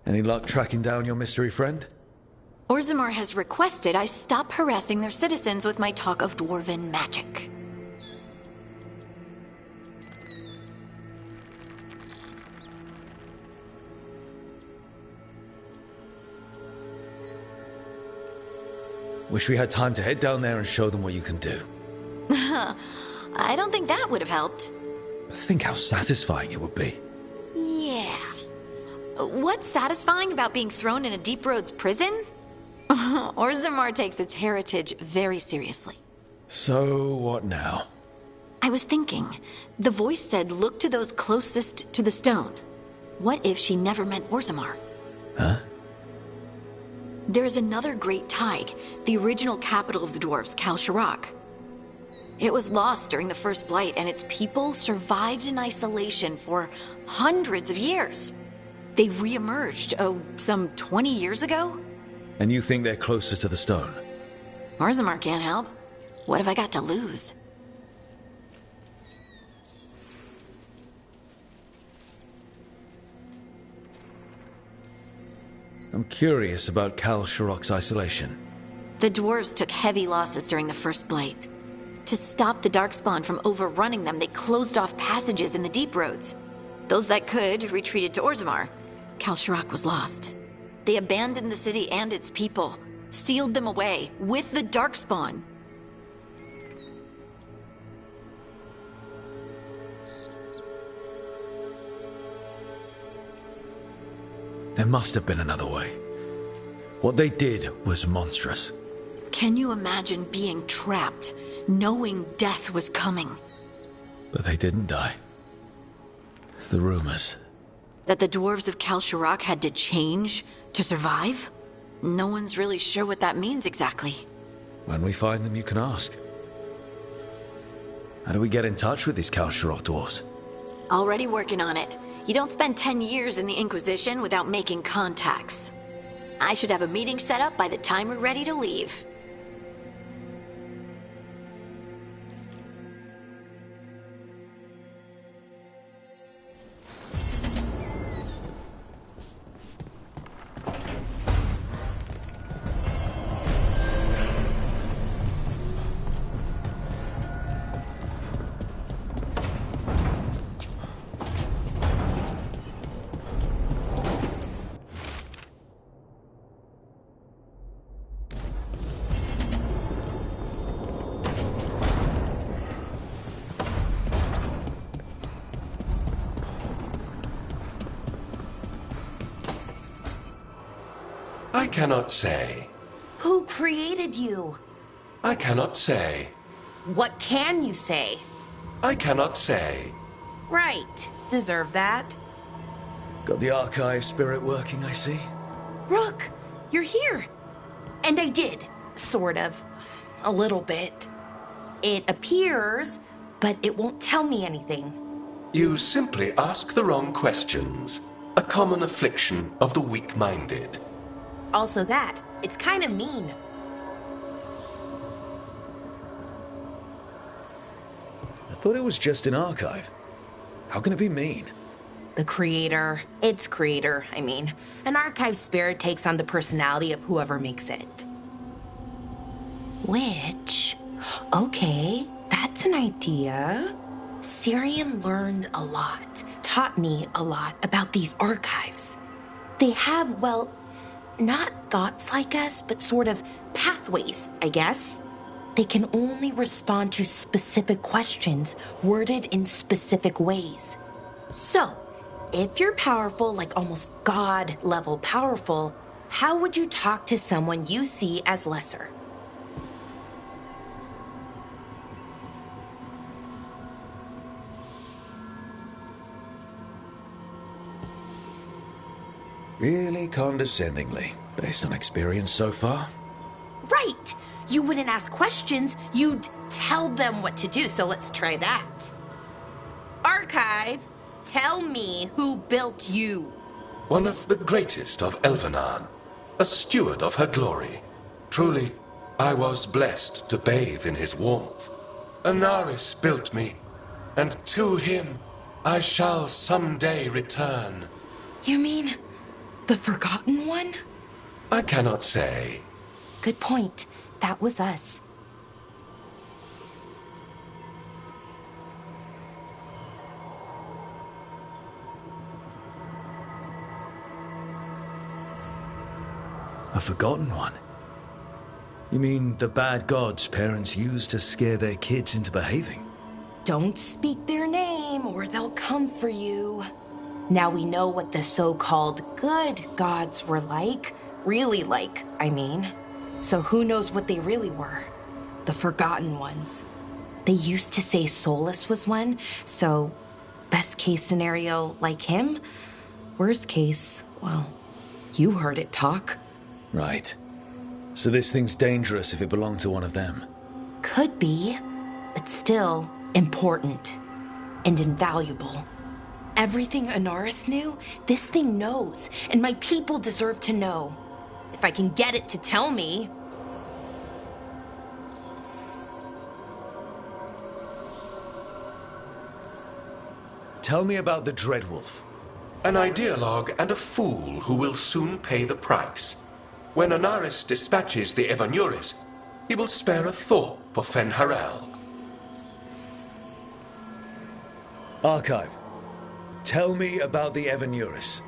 Any luck tracking down your mystery friend? Orzammar has requested I stop harassing their citizens with my talk of dwarven magic. Wish we had time to head down there and show them what you can do. I don't think that would have helped. Think how satisfying it would be. Yeah. What's satisfying about being thrown in a Deep Roads prison? Orzammar takes its heritage very seriously. So, what now? I was thinking, the voice said look to those closest to the stone. What if she never meant Orzammar? Huh? There is another great Tig, the original capital of the dwarves, Kal Shirak. It was lost during the First Blight, and its people survived in isolation for hundreds of years. They re-emerged, some 20 years ago? And you think they're closer to the stone? Orzammar can't help. What have I got to lose? I'm curious about Kal Shirak's isolation. The dwarves took heavy losses during the First Blight. To stop the Darkspawn from overrunning them, they closed off passages in the Deep Roads. Those that could retreated to Orzammar. Kal Shirak was lost. They abandoned the city and its people, sealed them away with the Darkspawn. There must have been another way. What they did was monstrous. Can you imagine being trapped, knowing death was coming? But they didn't die. The rumors. That the dwarves of Kal Shirak had to change to survive? No one's really sure what that means exactly. When we find them, you can ask. How do we get in touch with these Kal Shirak dwarves? Already working on it. You don't spend 10 years in the Inquisition without making contacts. I should have a meeting set up by the time we're ready to leave. I cannot say. Who created you? I cannot say. What can you say? I cannot say. Right. Deserve that. Got the archive spirit working, I see. Rook, you're here. And I did. Sort of. A little bit. It appears, but it won't tell me anything. You simply ask the wrong questions. A common affliction of the weak-minded. Also that, it's kind of mean. I thought it was just an archive. How can it be mean? The creator, its creator, I mean. An archive spirit takes on the personality of whoever makes it. Which, okay, that's an idea. Syrian learned a lot, taught me a lot about these archives. They have, well, not thoughts like us, but sort of pathways, I guess. They can only respond to specific questions worded in specific ways. So, if you're powerful, like almost God-level powerful, how would you talk to someone you see as lesser? Really condescendingly, based on experience so far. Right! You wouldn't ask questions, you'd tell them what to do, so let's try that. Archive, tell me who built you. One of the greatest of Elvenan, a steward of her glory. Truly, I was blessed to bathe in his warmth. Anaris built me, and to him I shall someday return. You mean The Forgotten One? I cannot say. Good point. That was us. A forgotten one? You mean the bad gods parents use to scare their kids into behaving? Don't speak their name or they'll come for you. Now we know what the so-called good gods were like. Really like, I mean. So who knows what they really were? The Forgotten Ones. They used to say Solas was one, so best case scenario, like him. Worst case, well, you heard it talk. Right. So this thing's dangerous if it belonged to one of them. Could be, but still important and invaluable. Everything Anaris knew, this thing knows, and my people deserve to know. If I can get it to tell me. Tell me about the Dreadwolf. An ideologue and a fool who will soon pay the price. When Anaris dispatches the Evanuris, he will spare a thought for Fen'Harel. Archive. Tell me about the Evanuris.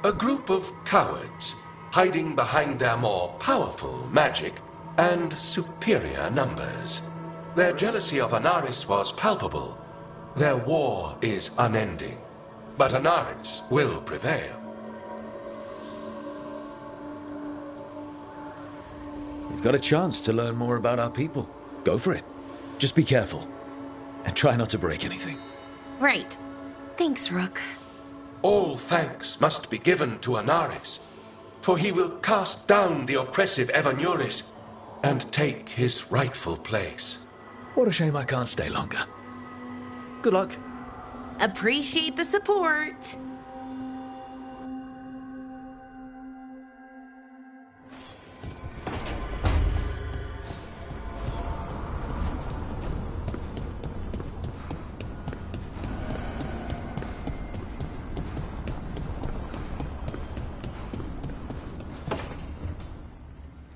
A group of cowards, hiding behind their more powerful magic and superior numbers. Their jealousy of Anaris was palpable. Their war is unending. But Anaris will prevail. We've got a chance to learn more about our people. Go for it. Just be careful. And try not to break anything. Right. Thanks, Rook. All thanks must be given to Anaris, for he will cast down the oppressive Evanuris and take his rightful place. What a shame I can't stay longer. Good luck. Appreciate the support.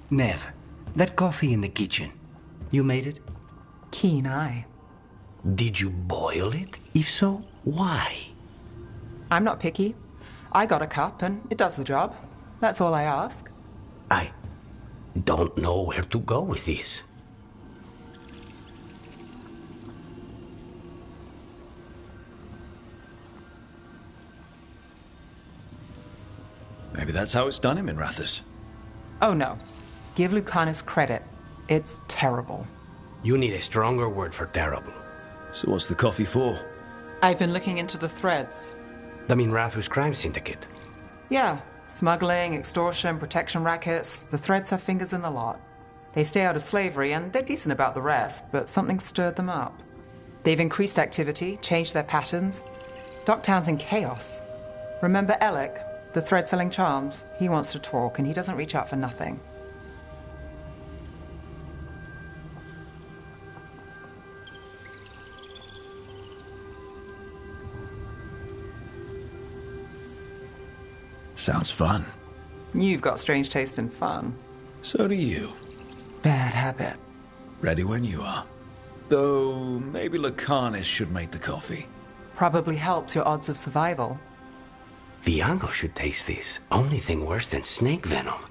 Nev, that coffee in the kitchen, you made it? Keen eye. Did you boil it? If so, why? I'm not picky. I got a cup and it does the job. That's all I ask. I don't know where to go with this. Maybe that's how it's done in Minrathous. Oh no. Give Lucanus credit. It's terrible. You need a stronger word for terrible. So what's the coffee for? I've been looking into the threads. The Minrathous crime syndicate. Yeah. Smuggling, extortion, protection rackets. The threads have fingers in the lot. They stay out of slavery and they're decent about the rest, but something stirred them up. They've increased activity, changed their patterns. Docktown's in chaos. Remember Alec, the thread-selling charms? He wants to talk and he doesn't reach out for nothing. Sounds fun. You've got strange taste in fun. So do you. Bad habit. Ready when you are. Though, maybe Lucanus should make the coffee. Probably helps your odds of survival. Viango should taste this. Only thing worse than snake venom.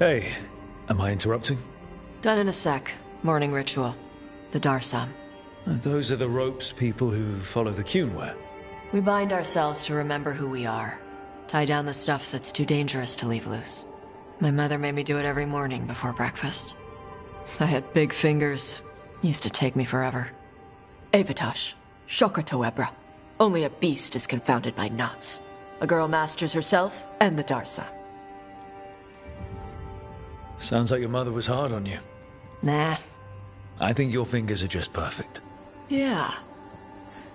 Hey, am I interrupting? Done in a sec. Morning ritual. The Darsam. Those are the ropes people who follow the Qun wear. We bind ourselves to remember who we are. Tie down the stuff that's too dangerous to leave loose. My mother made me do it every morning before breakfast. I had big fingers. Used to take me forever. Avatash. Shokratoebra. Only a beast is confounded by knots. A girl masters herself and the Darsam. Sounds like your mother was hard on you. Nah. I think your fingers are just perfect. Yeah.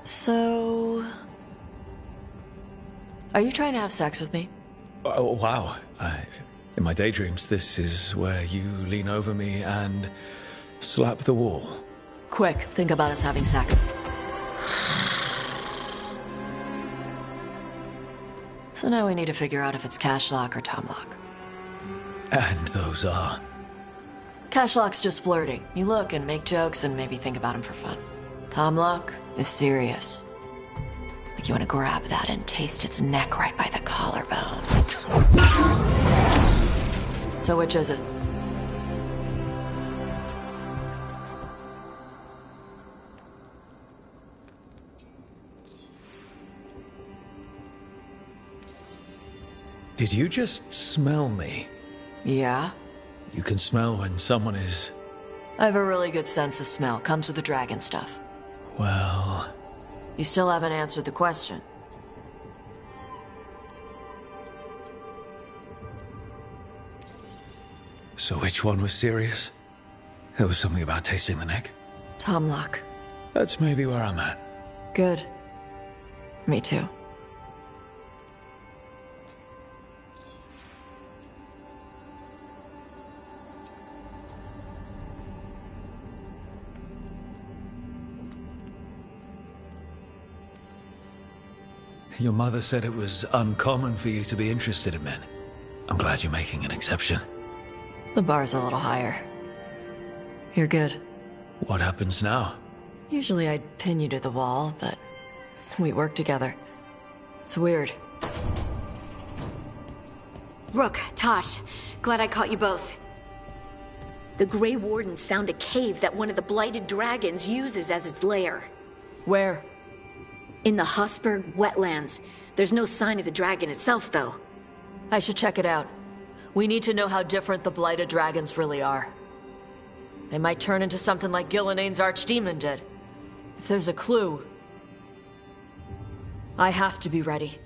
So... Are you trying to have sex with me? Oh, wow. In my daydreams, this is where you lean over me and slap the wall. Quick, think about us having sex. So now we need to figure out if it's cash lock or Tom lock. And those are... Cash lock's just flirting. You look and make jokes and maybe think about him for fun. Tom lock is serious. Like you want to grab that and taste its neck right by the collarbone. So which is it? Did you just smell me? Yeah? You can smell when someone is... I have a really good sense of smell. Comes with the dragon stuff. Well... You still haven't answered the question. So which one was serious? There was something about tasting the neck. Tom lock. That's maybe where I'm at. Good. Me too. Your mother said it was uncommon for you to be interested in men. I'm glad you're making an exception. The bar's a little higher. You're good. What happens now? Usually I'd pin you to the wall, but we work together. It's weird. Rook, Tosh, glad I caught you both. The Grey Wardens found a cave that one of the Blighted Dragons uses as its lair. Where? In the Husberg wetlands. There's no sign of the dragon itself, though. I should check it out. We need to know how different the Blighted Dragons really are. They might turn into something like Gillenane's archdemon did. If there's a clue, I have to be ready.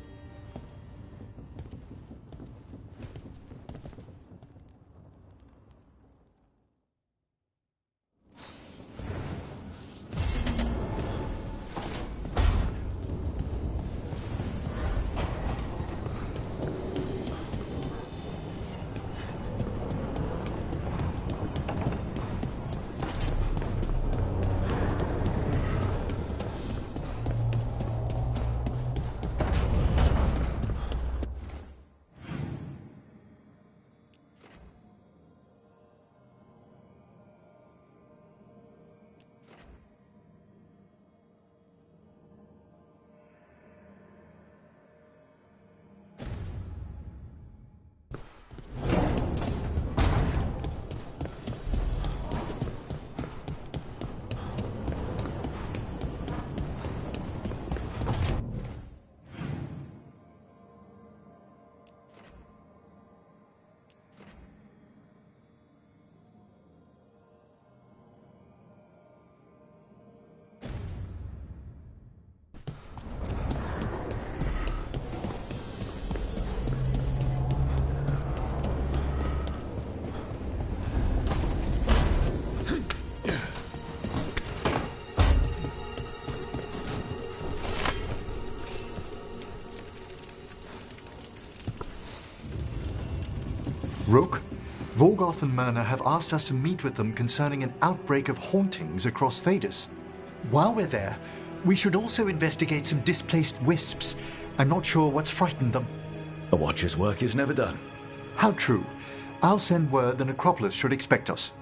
Rook, Vorgoth and Myrna have asked us to meet with them concerning an outbreak of hauntings across Thedas. While we're there, we should also investigate some displaced wisps. I'm not sure what's frightened them. A watcher's work is never done. How true. I'll send word the necropolis should expect us.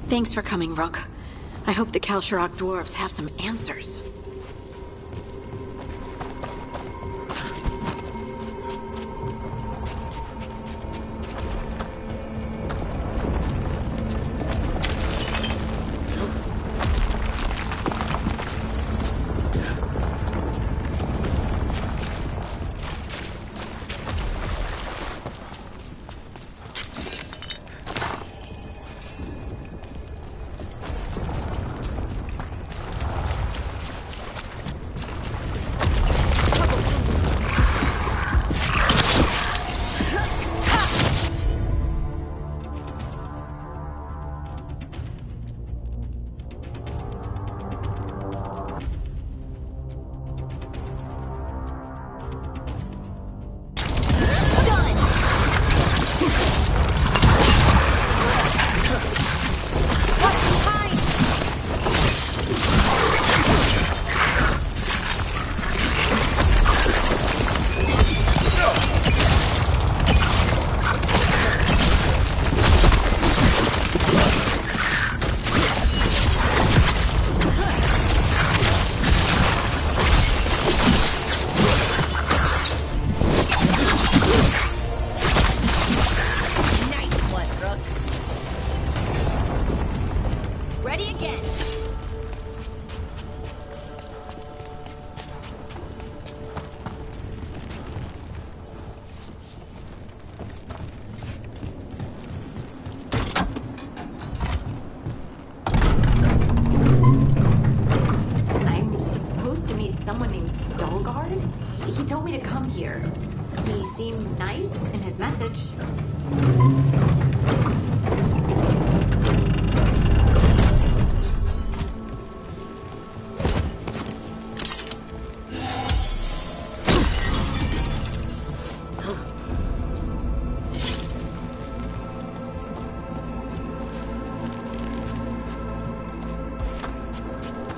Thanks for coming, Rook. I hope the Kalsharok dwarves have some answers.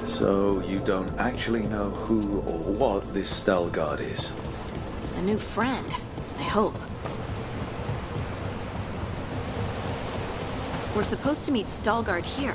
So you don't actually know who or what this Stelgard is? A new friend, I hope. We're supposed to meet Stalgard here.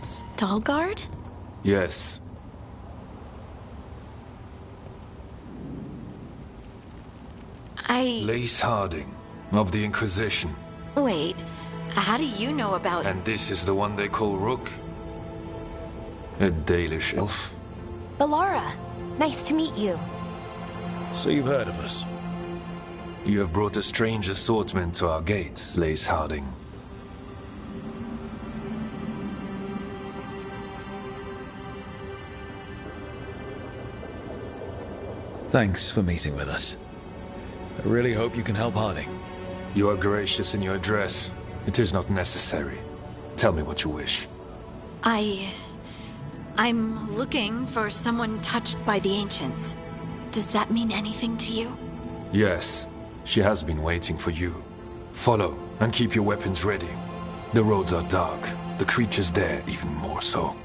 Stalgard? Yes. Lace Harding, of the Inquisition. Wait, how do you know about... And this is the one they call Rook? A Dalish elf? Balara, nice to meet you. So you've heard of us? You have brought a strange assortment to our gates, Lace Harding. Thanks for meeting with us. I really hope you can help Harding. You are gracious in your address. It is not necessary. Tell me what you wish. I'm looking for someone touched by the Ancients. Does that mean anything to you? Yes. She has been waiting for you. Follow, and keep your weapons ready. The roads are dark. The creatures there even more so.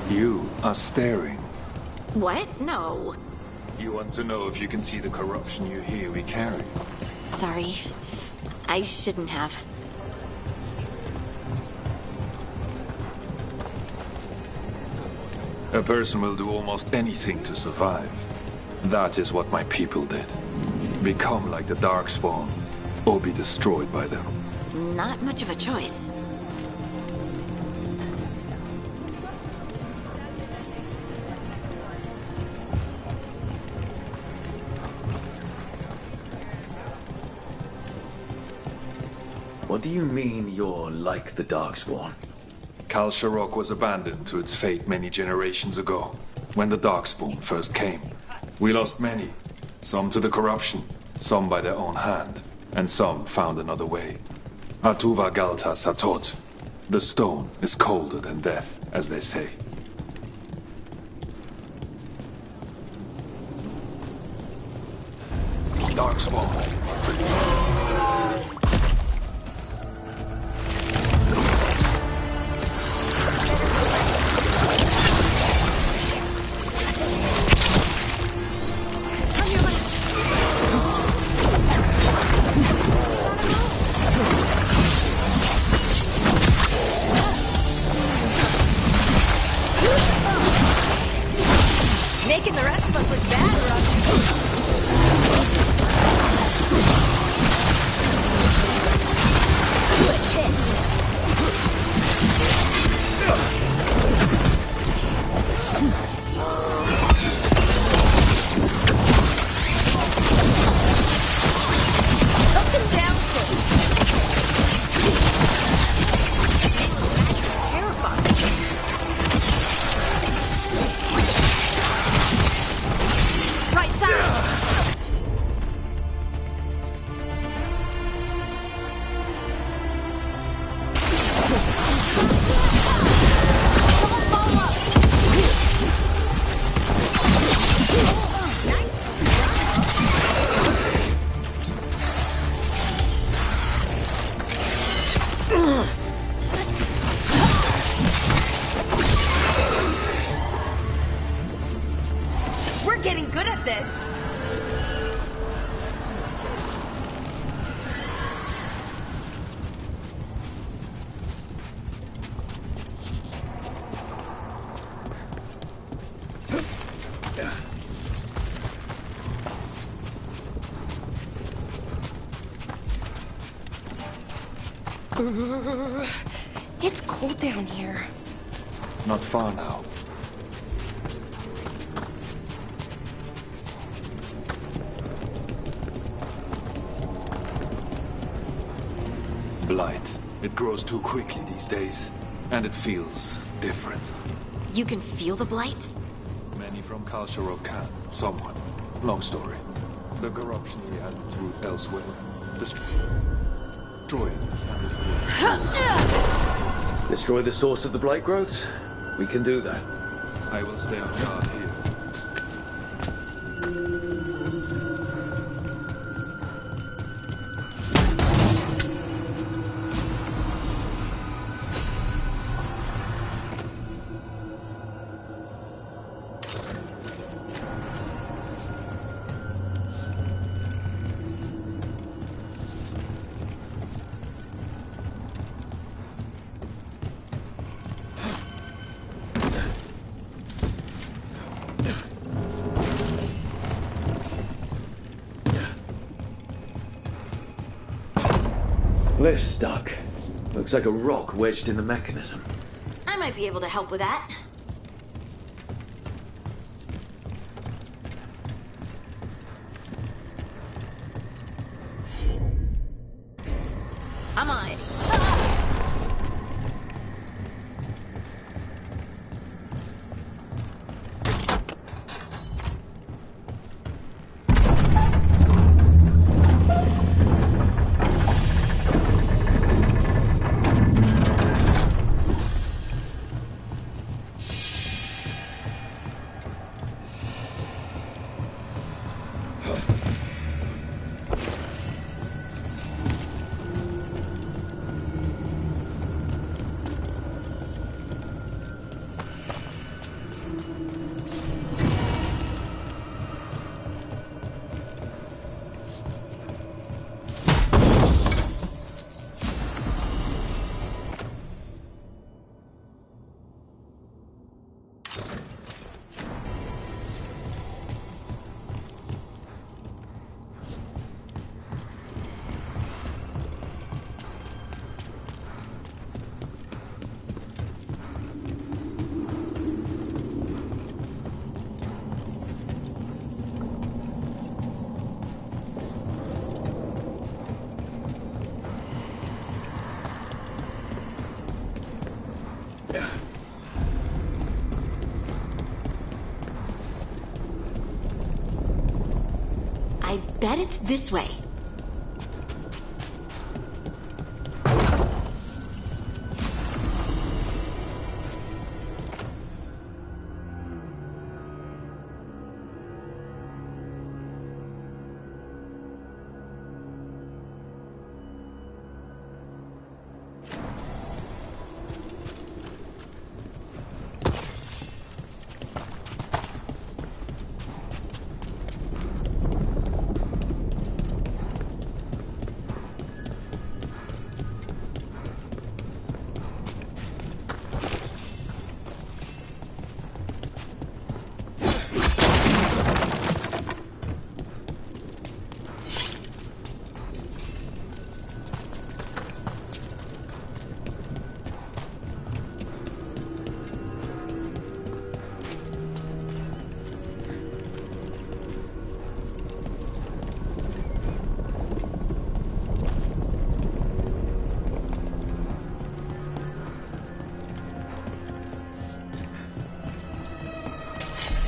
You are staring. What? No. You want to know if you can see the corruption you hear we carry? Sorry. I shouldn't have. A person will do almost anything to survive. That is what my people did. Become like the Darkspawn, or be destroyed by them. Not much of a choice. What do you mean you're like the Darkspawn? Kal Sharok was abandoned to its fate many generations ago, when the Darkspawn first came. We lost many, some to the corruption, some by their own hand, and some found another way. Atuva Galta Satot. The stone is colder than death, as they say. Darkspawn. Making the rest of us look bad, Rob. We're getting good at this. It's cold down here. Not far now. Blight. It grows too quickly these days, and it feels different. You can feel the blight? Many from Kal Sharok can. Someone. Long story. The corruption he has its root elsewhere. Destroy it. And its root. Destroy the source of the blight growths? We can do that. I will stay on guard here. Lift's stuck. Looks like a rock wedged in the mechanism. I might be able to help with that. I'm on it. bet it's this way.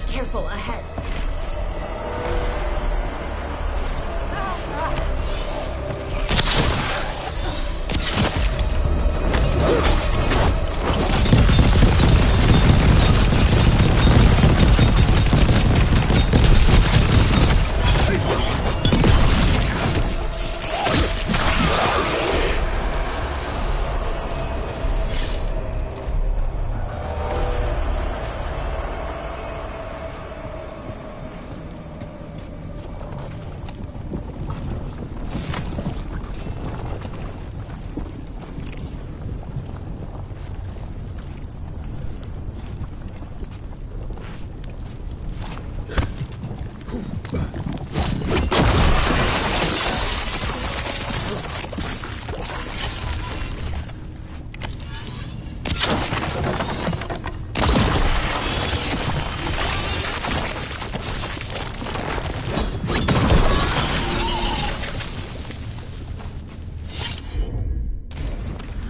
Careful ahead.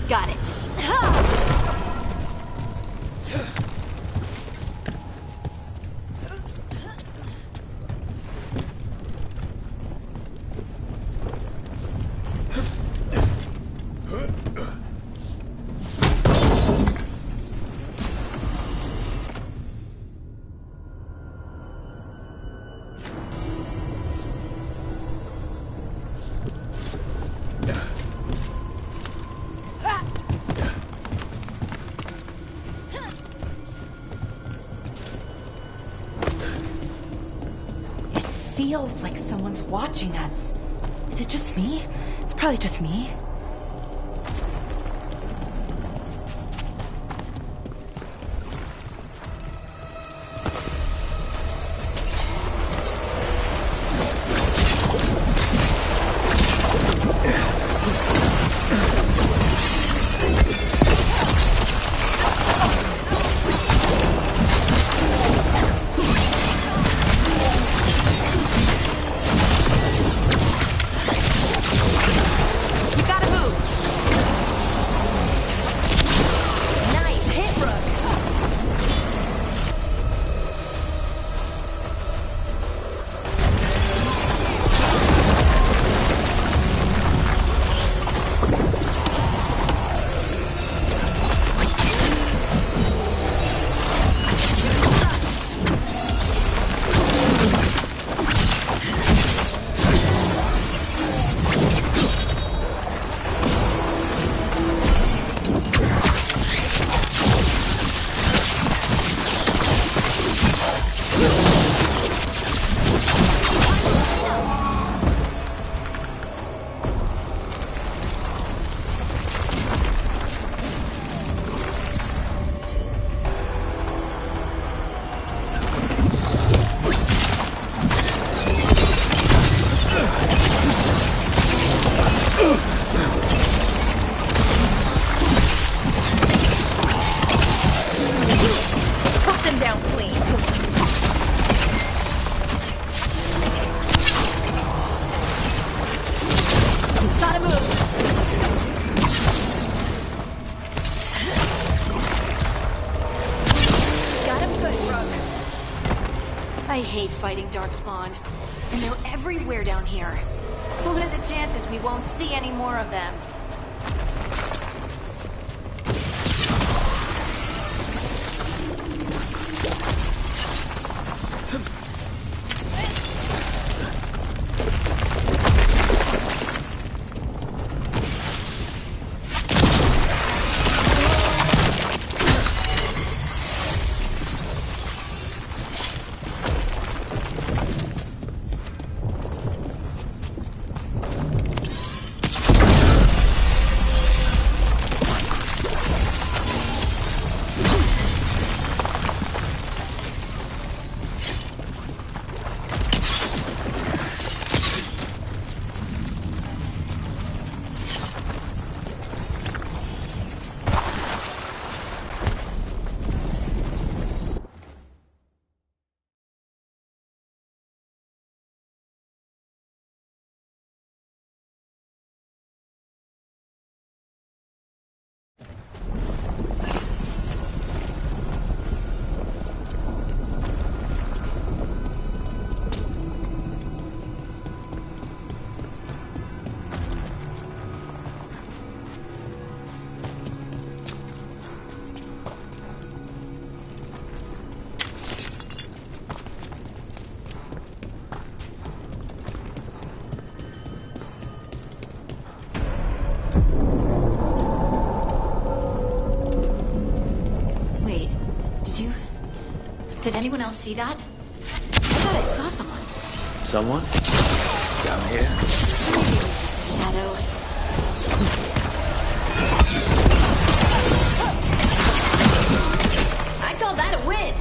Got it. Feels like someone's watching us. Is it just me? It's probably just me. I hate fighting Darkspawn. And they're everywhere down here. What are the chances we won't see any more of them? Did anyone else see that? I thought I saw someone. Someone? Down here? Maybe it was just a shadow. I call that a win.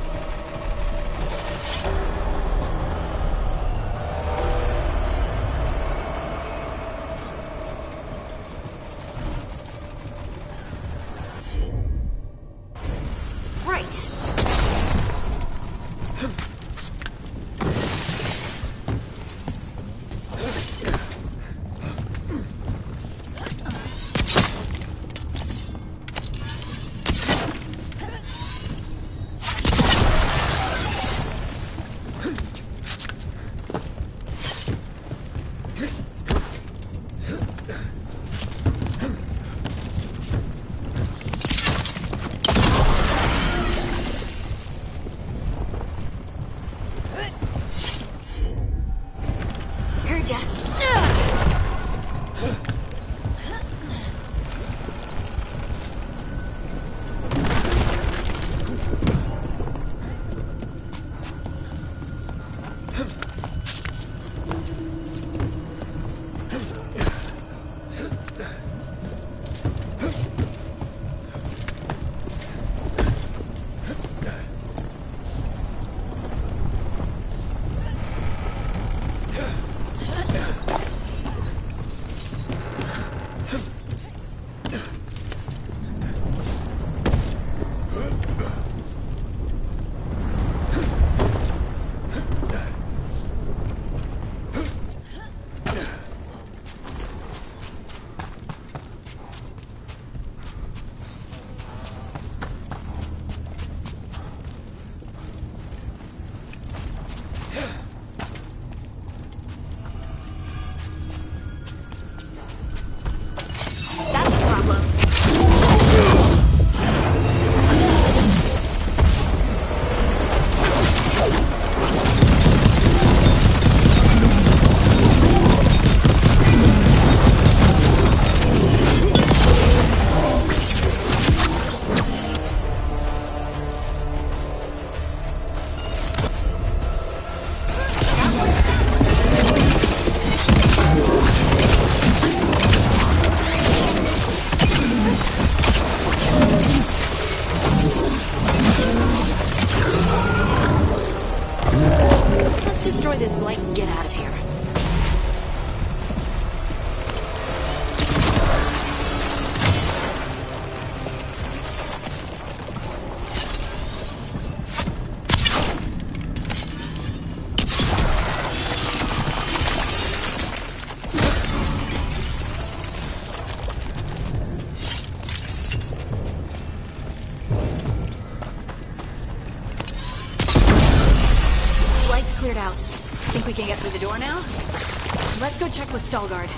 Light's cleared out. Think we can get through the door now? Let's go check with Stalguard.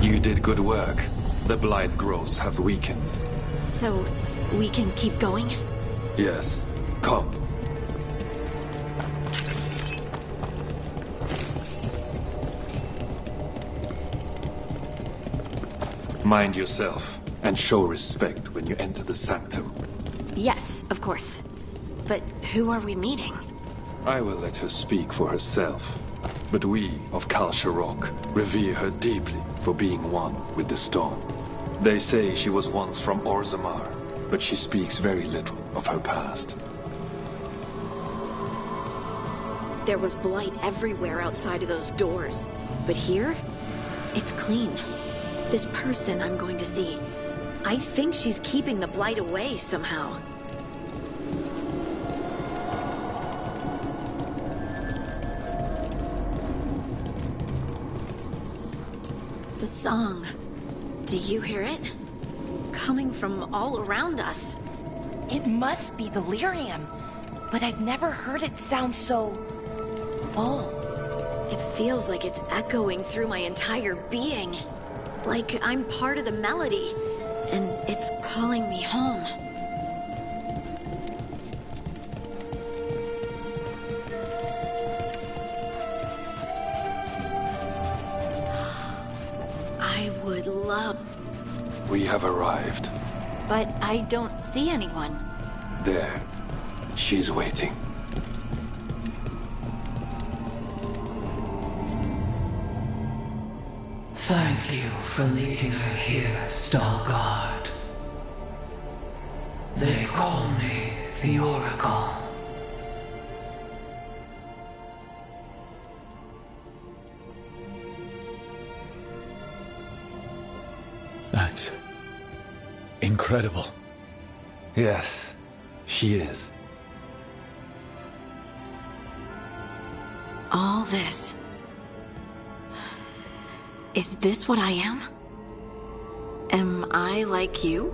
You did good work. The blight growths have weakened. So, we can keep going? Yes. Come. Mind yourself, and show respect when you enter the sanctum. Yes, of course. But who are we meeting? I will let her speak for herself. But we of Kal Sharok revere her deeply for being one with the stone. They say she was once from Orzammar, but she speaks very little of her past. There was blight everywhere outside of those doors. But here, it's clean. This person I'm going to see, I think she's keeping the blight away somehow. The song. Do you hear it? Coming from all around us. It must be the lyrium, but I've never heard it sound so full. It feels like it's echoing through my entire being. Like I'm part of the melody, and it's calling me home. I would love... We have arrived. But I don't see anyone. There. She's waiting. Thank you for leading her here, Stalguard. They call me the Oracle. That's incredible. Yes, she is. All this... Is this what I am? Am I like you?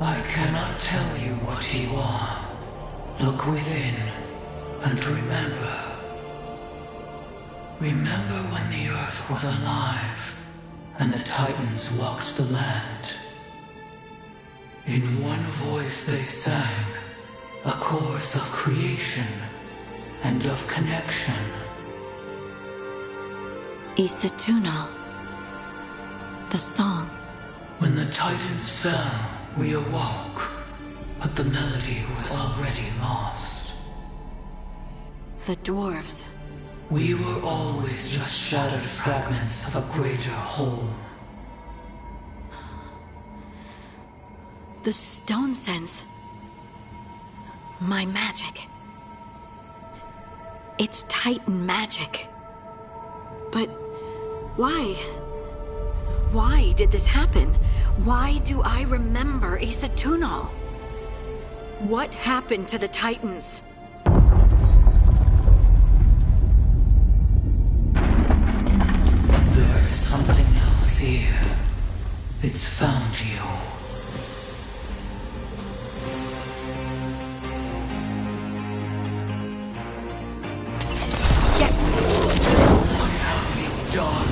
I cannot tell you what you are. Look within and remember. Remember when the earth was alive and the Titans walked the land. In one voice they sang, a chorus of creation and of connection. Isatuno. The song. When the Titans fell, we awoke, but the melody was already lost. The dwarves. We were always just shattered fragments of a greater whole. The stone sense. My magic. It's Titan magic. But why? Why did this happen? Why do I remember Isatuno? What happened to the Titans? There's something else here. It's found you. What have you done?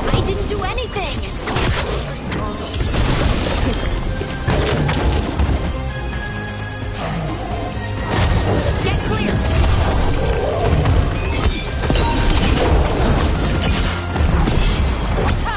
I didn't do anything! Get clear! Ha!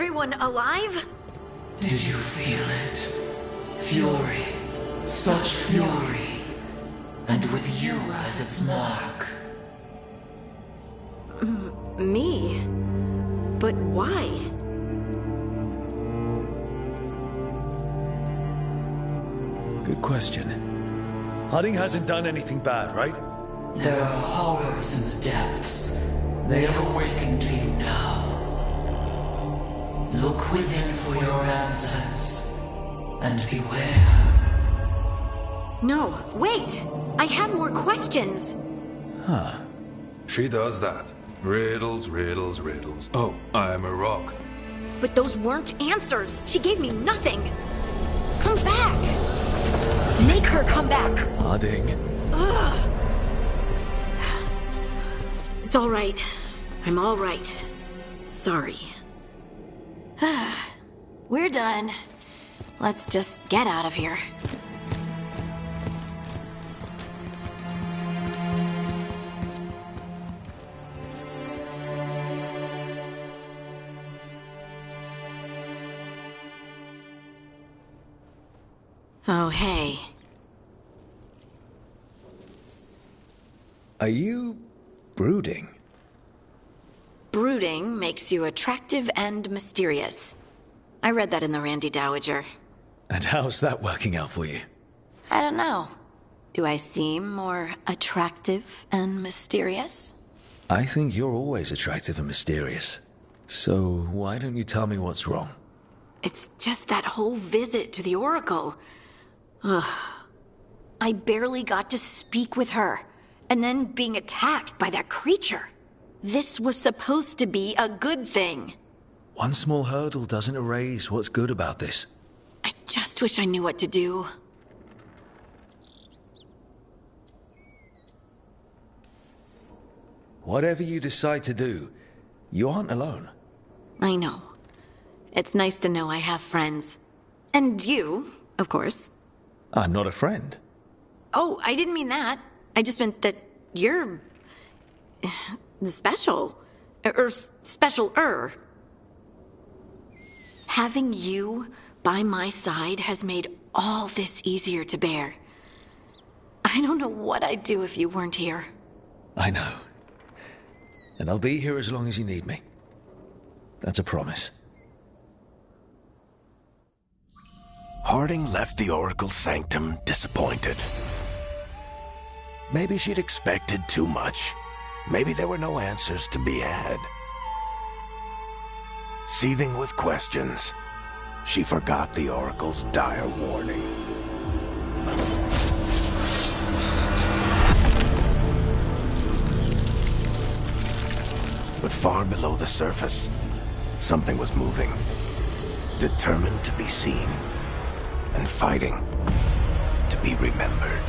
everyone alive? Did you feel it? Fury. Such fury. And with you as its mark. Me? But why? Good question. Harding hasn't done anything bad, right? There are horrors in the depths. They have awakened to you now. Look within for your answers. And beware. No, wait! I have more questions! Huh. She does that. Riddles, riddles, riddles. Oh, I'm a rock. But those weren't answers! She gave me nothing! Come back! Make her come back! Harding. Ugh. It's all right. I'm all right. Sorry. We're done. Let's just get out of here. Oh, hey. Are you brooding? Brooding makes you attractive and mysterious. I read that in the Randy Dowager. And how's that working out for you? I don't know. Do I seem more attractive and mysterious? I think you're always attractive and mysterious. So why don't you tell me what's wrong? It's just that whole visit to the Oracle. Ugh. I barely got to speak with her, and then being attacked by that creature. This was supposed to be a good thing. One small hurdle doesn't erase what's good about this. I just wish I knew what to do. Whatever you decide to do, you aren't alone. I know. It's nice to know I have friends. And you, of course. I'm not a friend. Oh, I didn't mean that. I just meant that you're... special. Or special-er. Having you by my side has made all this easier to bear. I don't know what I'd do if you weren't here. I know. And I'll be here as long as you need me. That's a promise. Harding left the Oracle's sanctum disappointed. Maybe she'd expected too much. Maybe there were no answers to be had. Seething with questions, she forgot the Oracle's dire warning. But far below the surface, something was moving, determined to be seen, and fighting to be remembered.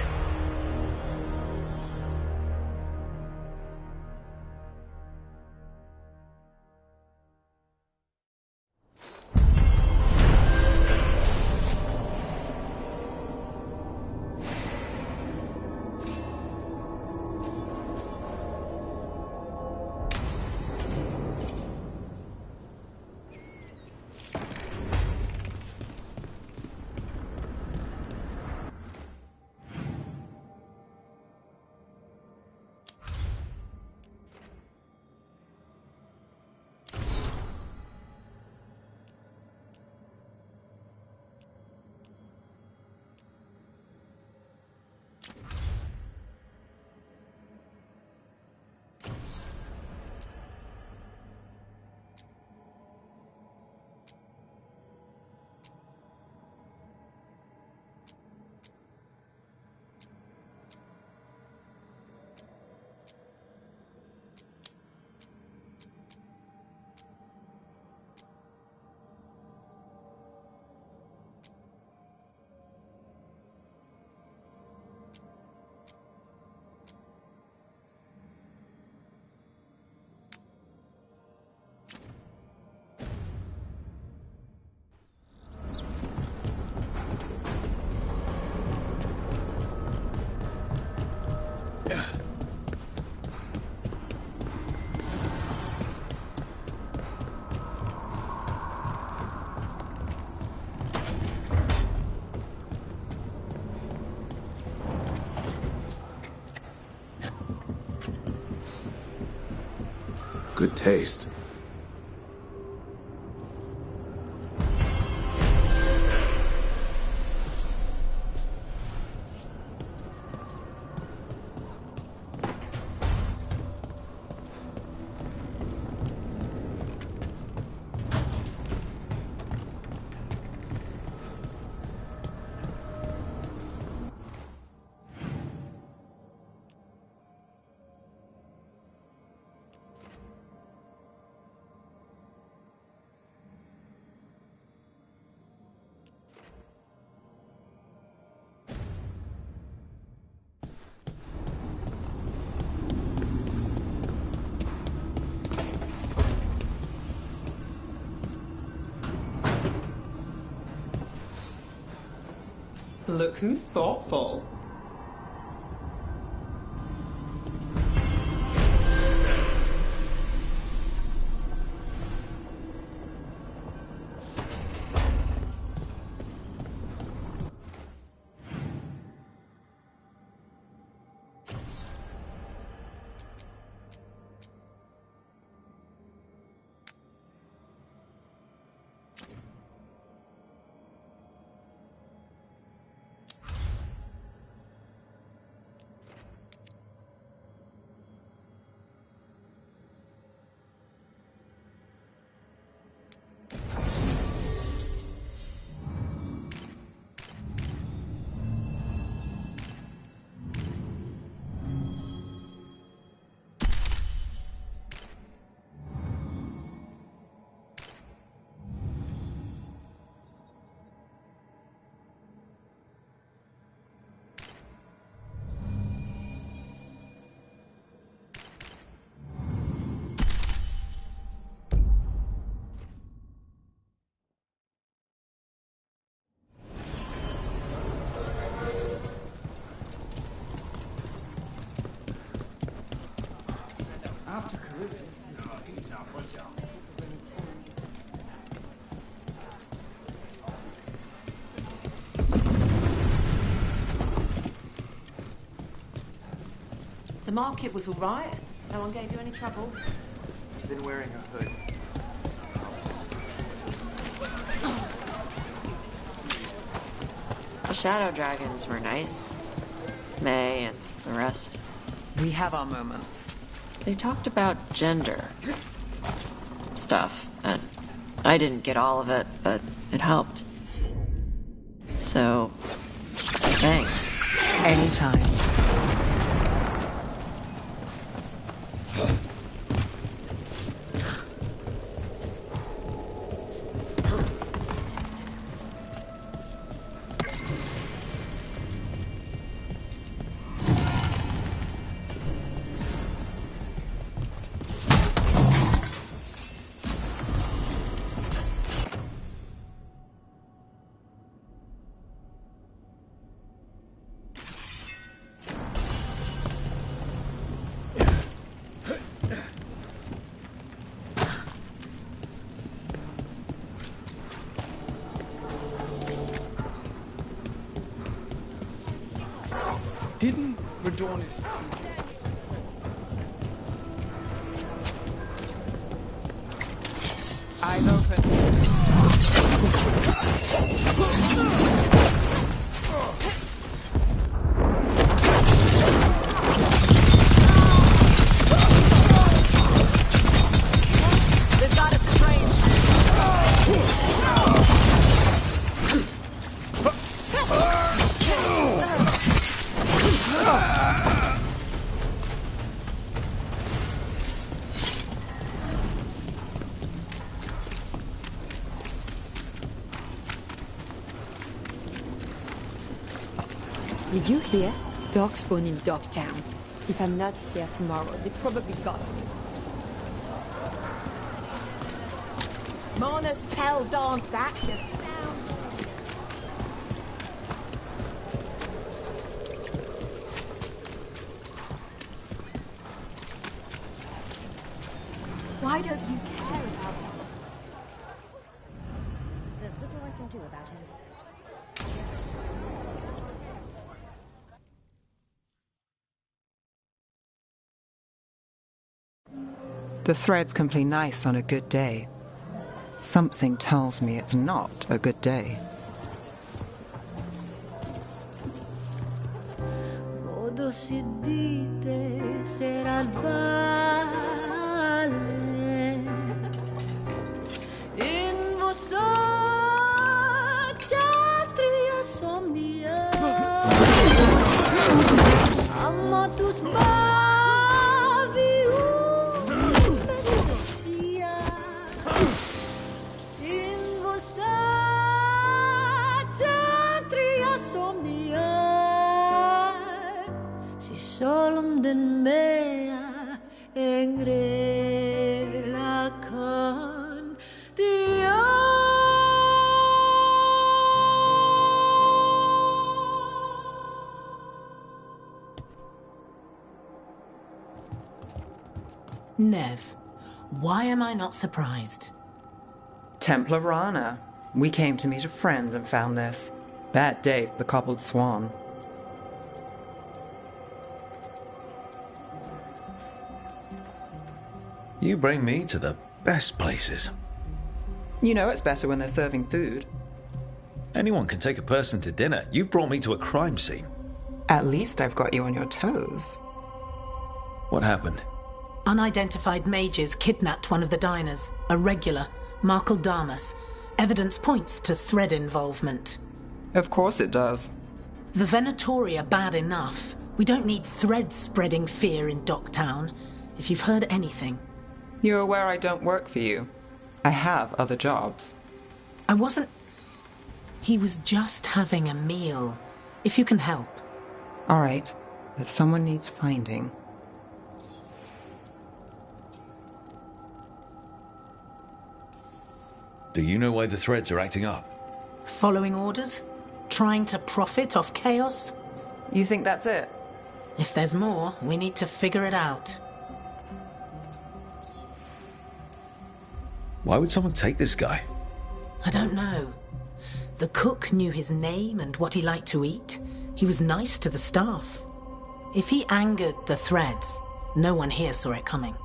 Good taste. Look who's thoughtful. The market was all right. No one gave you any trouble. She's been wearing a hood. The shadow dragons were nice. May and the rest. We have our moments. They talked about gender stuff, and I didn't get all of it, but it helped. So, thanks. Anytime. Didn't Redonis... Eyes open. They've got us in range. Did you hear? Darkspawn in Dogtown. If I'm not here tomorrow, they probably got me. Mona's Pell Dance active. Why don't you care about him? There's little I can do about him. The threads can play nice on a good day. Something tells me it's not a good day. Modo si dite sera al vale in vostra chatria somnia amo tus bavi bestia in vostra chatria somnia si solum den mea engrela con Dio. Nev, why am I not surprised? Templar Rana. We came to meet a friend and found this. Bad day for the cobbled swan. You bring me to the best places. You know it's better when they're serving food. Anyone can take a person to dinner. You've brought me to a crime scene. At least I've got you on your toes. What happened? Unidentified mages kidnapped one of the diners, a regular, Markle Damas. Evidence points to thread involvement. Of course it does. The Venatori are bad enough. We don't need thread spreading fear in Docktown. If you've heard anything. You're aware I don't work for you. I have other jobs. I wasn't... He was just having a meal. If you can help. All right. If someone needs finding... Do you know why the threads are acting up? Following orders? Trying to profit off chaos? You think that's it? If there's more, we need to figure it out. Why would someone take this guy? I don't know. The cook knew his name and what he liked to eat. He was nice to the staff. If he angered the threads, no one here saw it coming.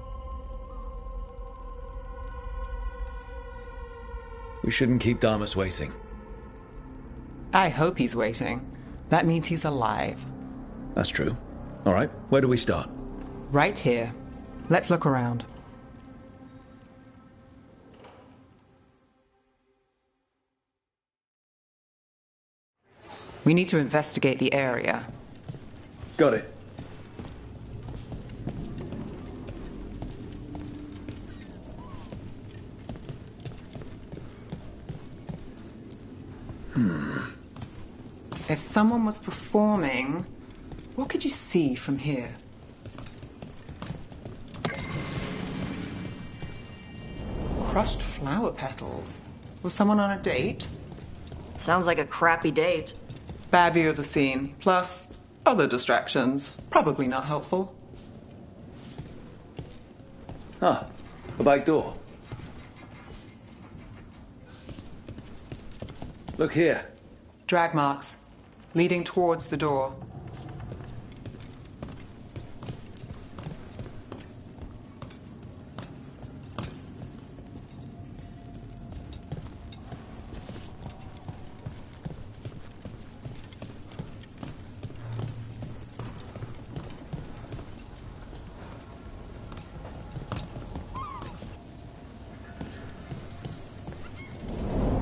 We shouldn't keep Damas waiting. I hope he's waiting. That means he's alive. That's true. All right, where do we start? Right here. Let's look around. We need to investigate the area. Got it. If someone was performing, what could you see from here? Crushed flower petals. Was someone on a date? Sounds like a crappy date. Bad view of the scene, plus other distractions. Probably not helpful. Ah, a back door. Look here. Drag marks, leading towards the door.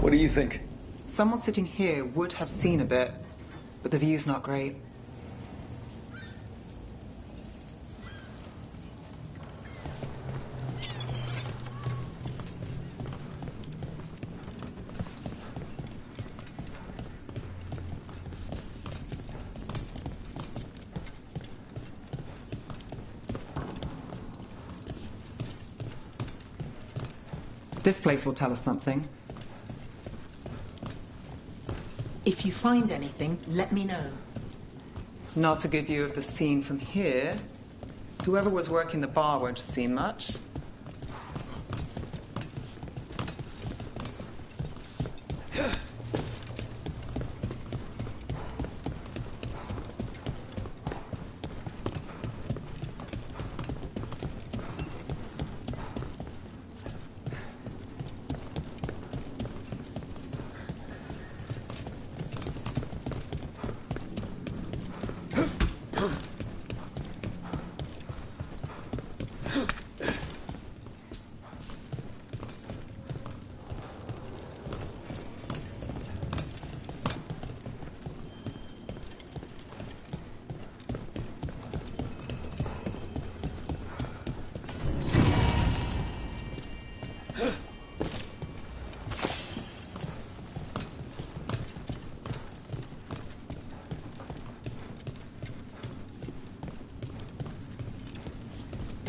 What do you think? Someone sitting here would have seen a bit, but the view's not great. This place will tell us something. If you find anything, let me know. Not a good view of the scene from here. Whoever was working the bar won't have seen much.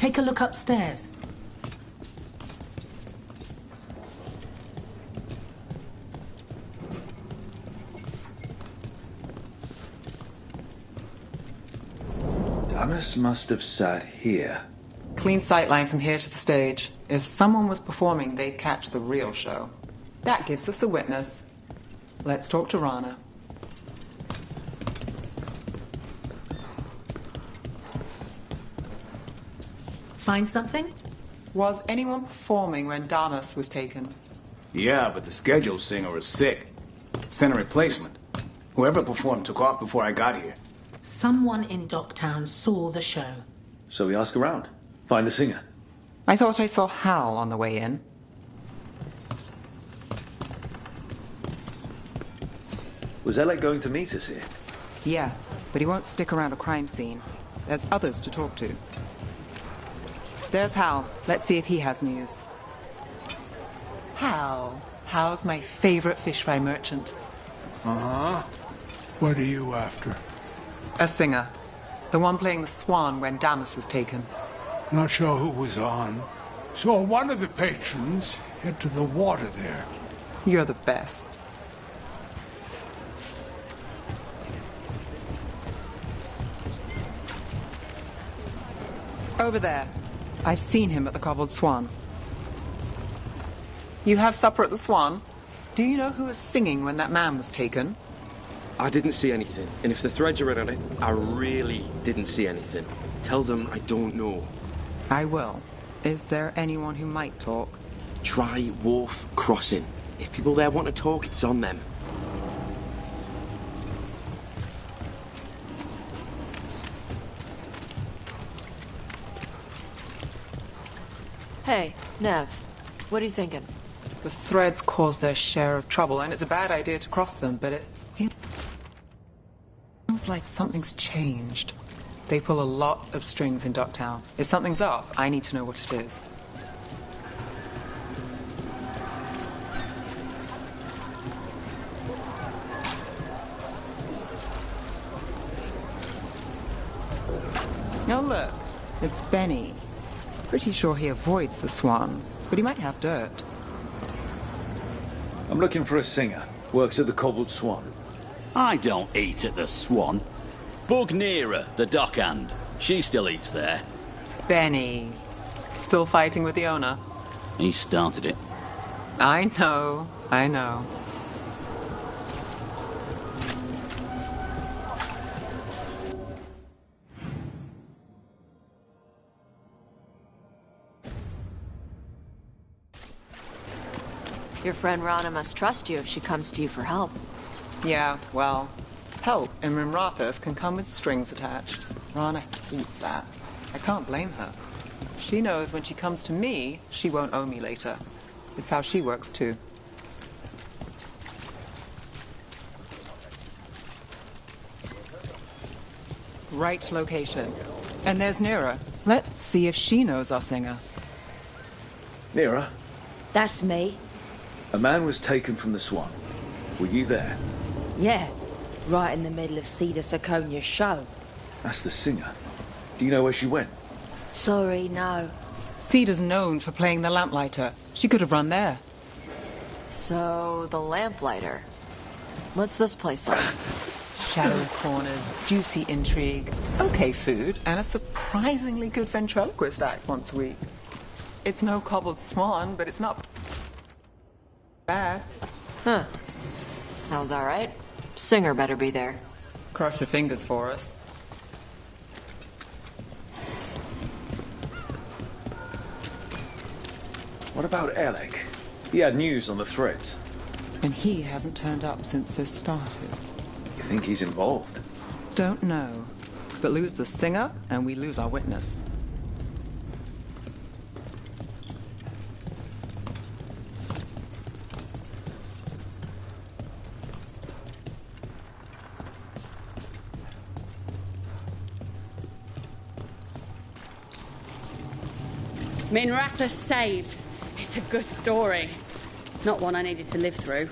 Take a look upstairs. Damas must have sat here. Clean sightline from here to the stage. If someone was performing, they'd catch the real show. That gives us a witness. Let's talk to Rana. Find something? Was anyone performing when Damas was taken? Yeah, but the scheduled singer was sick. Sent a replacement. Whoever performed took off before I got here. Someone in Docktown saw the show. So we ask around. Find the singer. I thought I saw Hal on the way in. Was Alec going to meet us here? Yeah, but he won't stick around a crime scene. There's others to talk to. There's Hal. Let's see if he has news. Hal. Hal's my favorite fish fry merchant. Uh-huh. What are you after? A singer. The one playing the swan when Damas was taken. Not sure who was on. Saw one of the patrons head to the water there. You're the best. Over there. I've seen him at the Cobbled Swan. You have supper at the Swan? Do you know who was singing when that man was taken? I didn't see anything, and if the threads are in on it, I really didn't see anything. Tell them I don't know. I will. Is there anyone who might talk? Try Wharf Crossing. If people there want to talk, it's on them. Hey, Nev, what are you thinking? The threads cause their share of trouble, and it's a bad idea to cross them, but it feels like something's changed. They pull a lot of strings in Docktown. If something's up, I need to know what it is. Oh, look. It's Benny. Pretty sure he avoids the Swan, but he might have dirt. I'm looking for a singer. Works at the Cobbled Swan. I don't eat at the Swan. Bug Nearer, the dockhand. She still eats there. Benny. Still fighting with the owner? He started it. I know. Your friend Rana must trust you if she comes to you for help. Yeah, well, help in Rimrathas can come with strings attached. Rana hates that. I can't blame her. She knows when she comes to me, she won't owe me later. It's how she works, too. Right location. And there's Nira. Let's see if she knows our singer. Nira, That's me. a man was taken from the Swan. Were you there? Yeah, right in the middle of Cedar Saconia's show. That's the singer. Do you know where she went? Sorry, no. Cedar's known for playing the lamplighter. She could have run there. So, the lamplighter. What's this place like? Shallow corners, juicy intrigue, okay food, and a surprisingly good ventriloquist act once a week. It's no Cobbled Swan, but it's not bad. Huh. Sounds alright. Singer better be there. Cross your fingers for us. What about Alec? He had news on the threads. And he hasn't turned up since this started. You think he's involved? Don't know. But lose the singer, and we lose our witness. Minratha saved. It's a good story. Not one I needed to live through.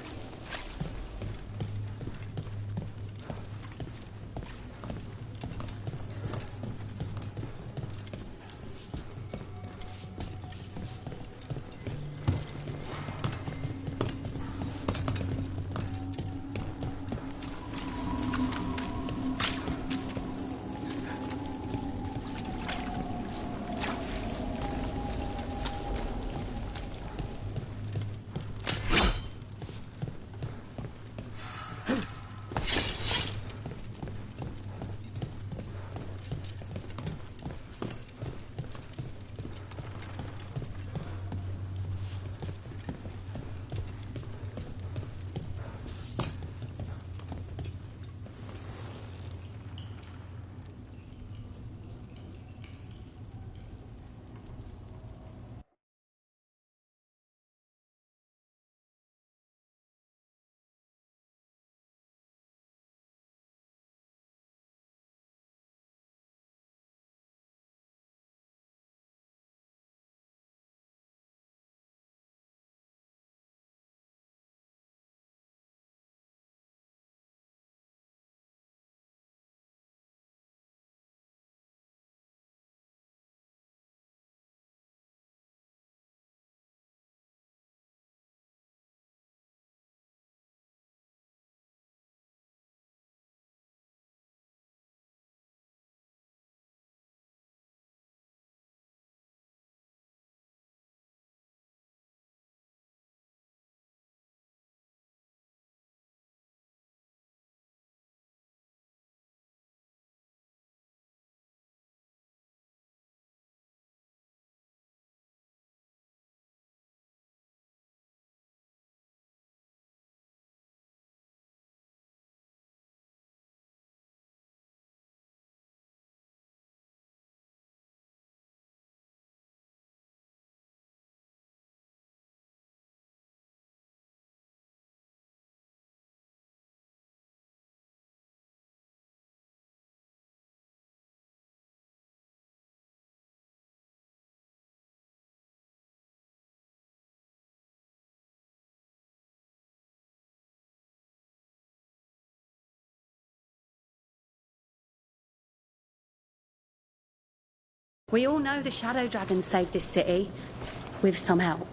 We all know the Shadow Dragon saved this city, with some help.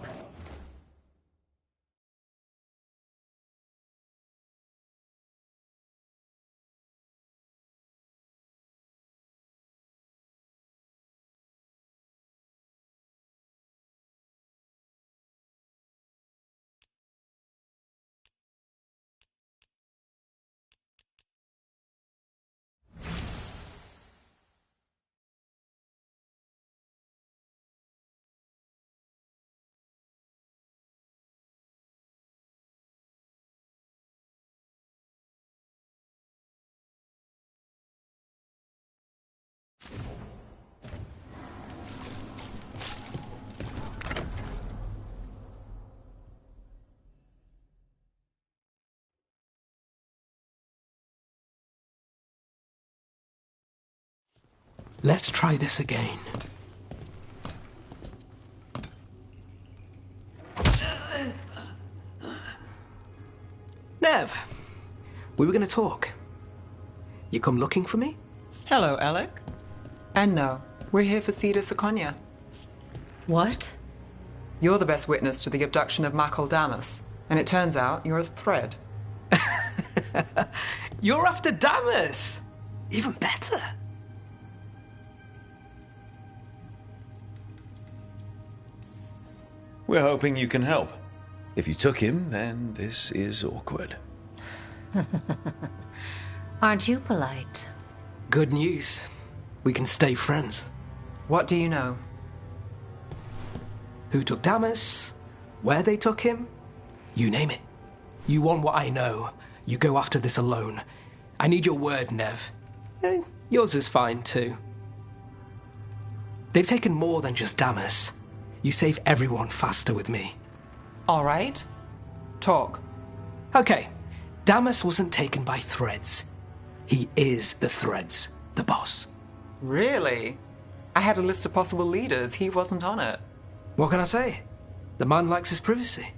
Let's try this again. Nev, we were going to talk. You come looking for me? Hello, Alec. And no, we're here for Cedar Seconia. What? You're the best witness to the abduction of Makal Damas, and it turns out you're a thread. You're after Damas! Even better. We're hoping you can help. If you took him, then this is awkward. Aren't you polite? Good news. We can stay friends. What do you know? Who took Damas? Where they took him? You name it. You want what I know. You go after this alone. I need your word, Nev. Yours is fine, too. They've taken more than just Damas. You save everyone faster with me. All right. Talk. Okay. Damas wasn't taken by Threads. He is the Threads, the boss. Really? I had a list of possible leaders. He wasn't on it. What can I say? The man likes his privacy.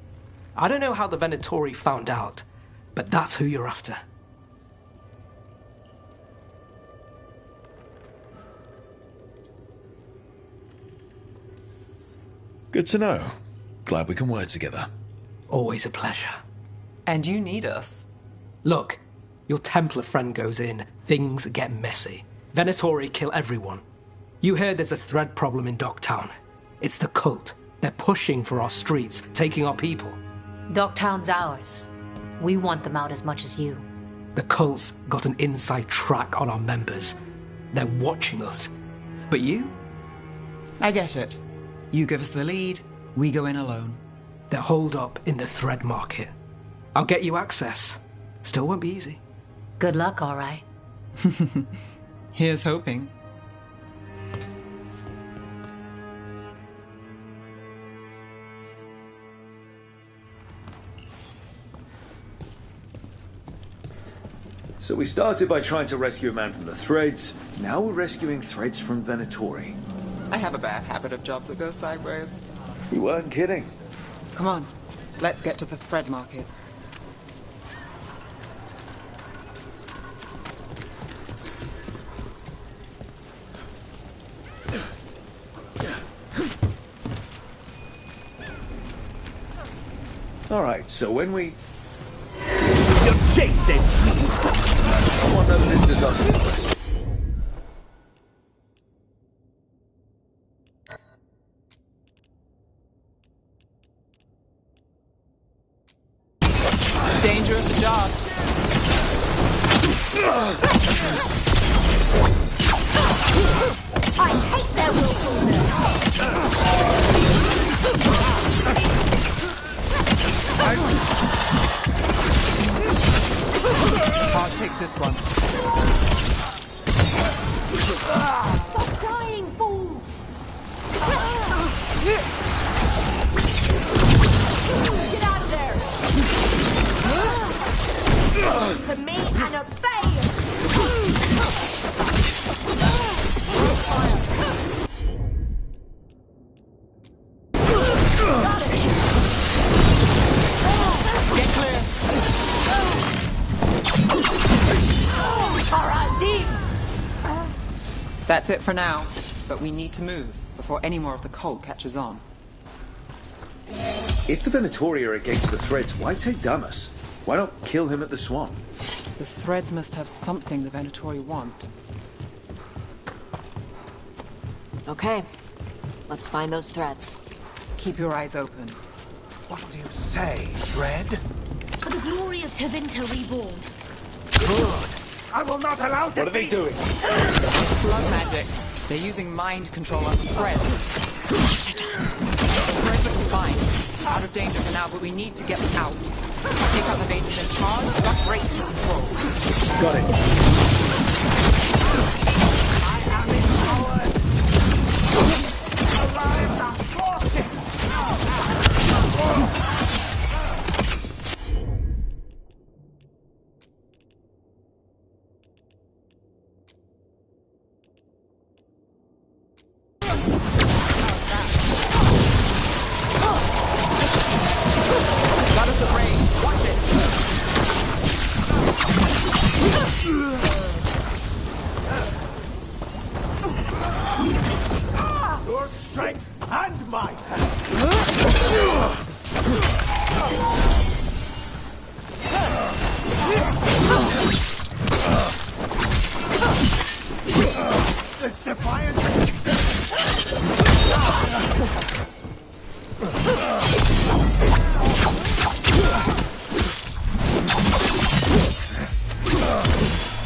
I don't know how the Venatori found out, but that's who you're after. Good to know. Glad we can work together. Always a pleasure. And you need us. Look, your Templar friend goes in, things get messy. Venatori kill everyone. You heard there's a thread problem in Docktown. It's the cult. They're pushing for our streets, taking our people. Docktown's ours. We want them out as much as you. The cult's got an inside track on our members. They're watching us. But you? I get it. You give us the lead, we go in alone. They're holed up in the thread market. I'll get you access. Still won't be easy. Good luck, all right. Here's hoping. So we started by trying to rescue a man from the Threads. Now we're rescuing Threads from Venatori. I have a bad habit of jobs that go sideways. You weren't kidding. Come on, let's get to the thread market. All right, so when we... You're chasing me! Someone knows this is us this question. Dangerous job. I hate their willfulness! I'll take this one. Stop dying, fools! Get out of there! To me and obey! Get clear! Alright, deep! That's it for now. but we need to move before any more of the cult catches on. If the Venatori are against the Threads, why take Damas? Why not kill him at the Swan? The Threads must have something the Venatori want. Okay, let's find those threads. Keep your eyes open. What do you say, Thread? For the glory of Tevinter Reborn. Good. I will not allow them. What are they doing? Blood magic. They're using mind control on the Threads. The Threads are confined. Out of danger for now, but we need to get them out. Take out the bases and charge, but break the control. Got it. I am empowered. Arrive the forces. Got us the range. Watch it. Your strength and might. This defiance.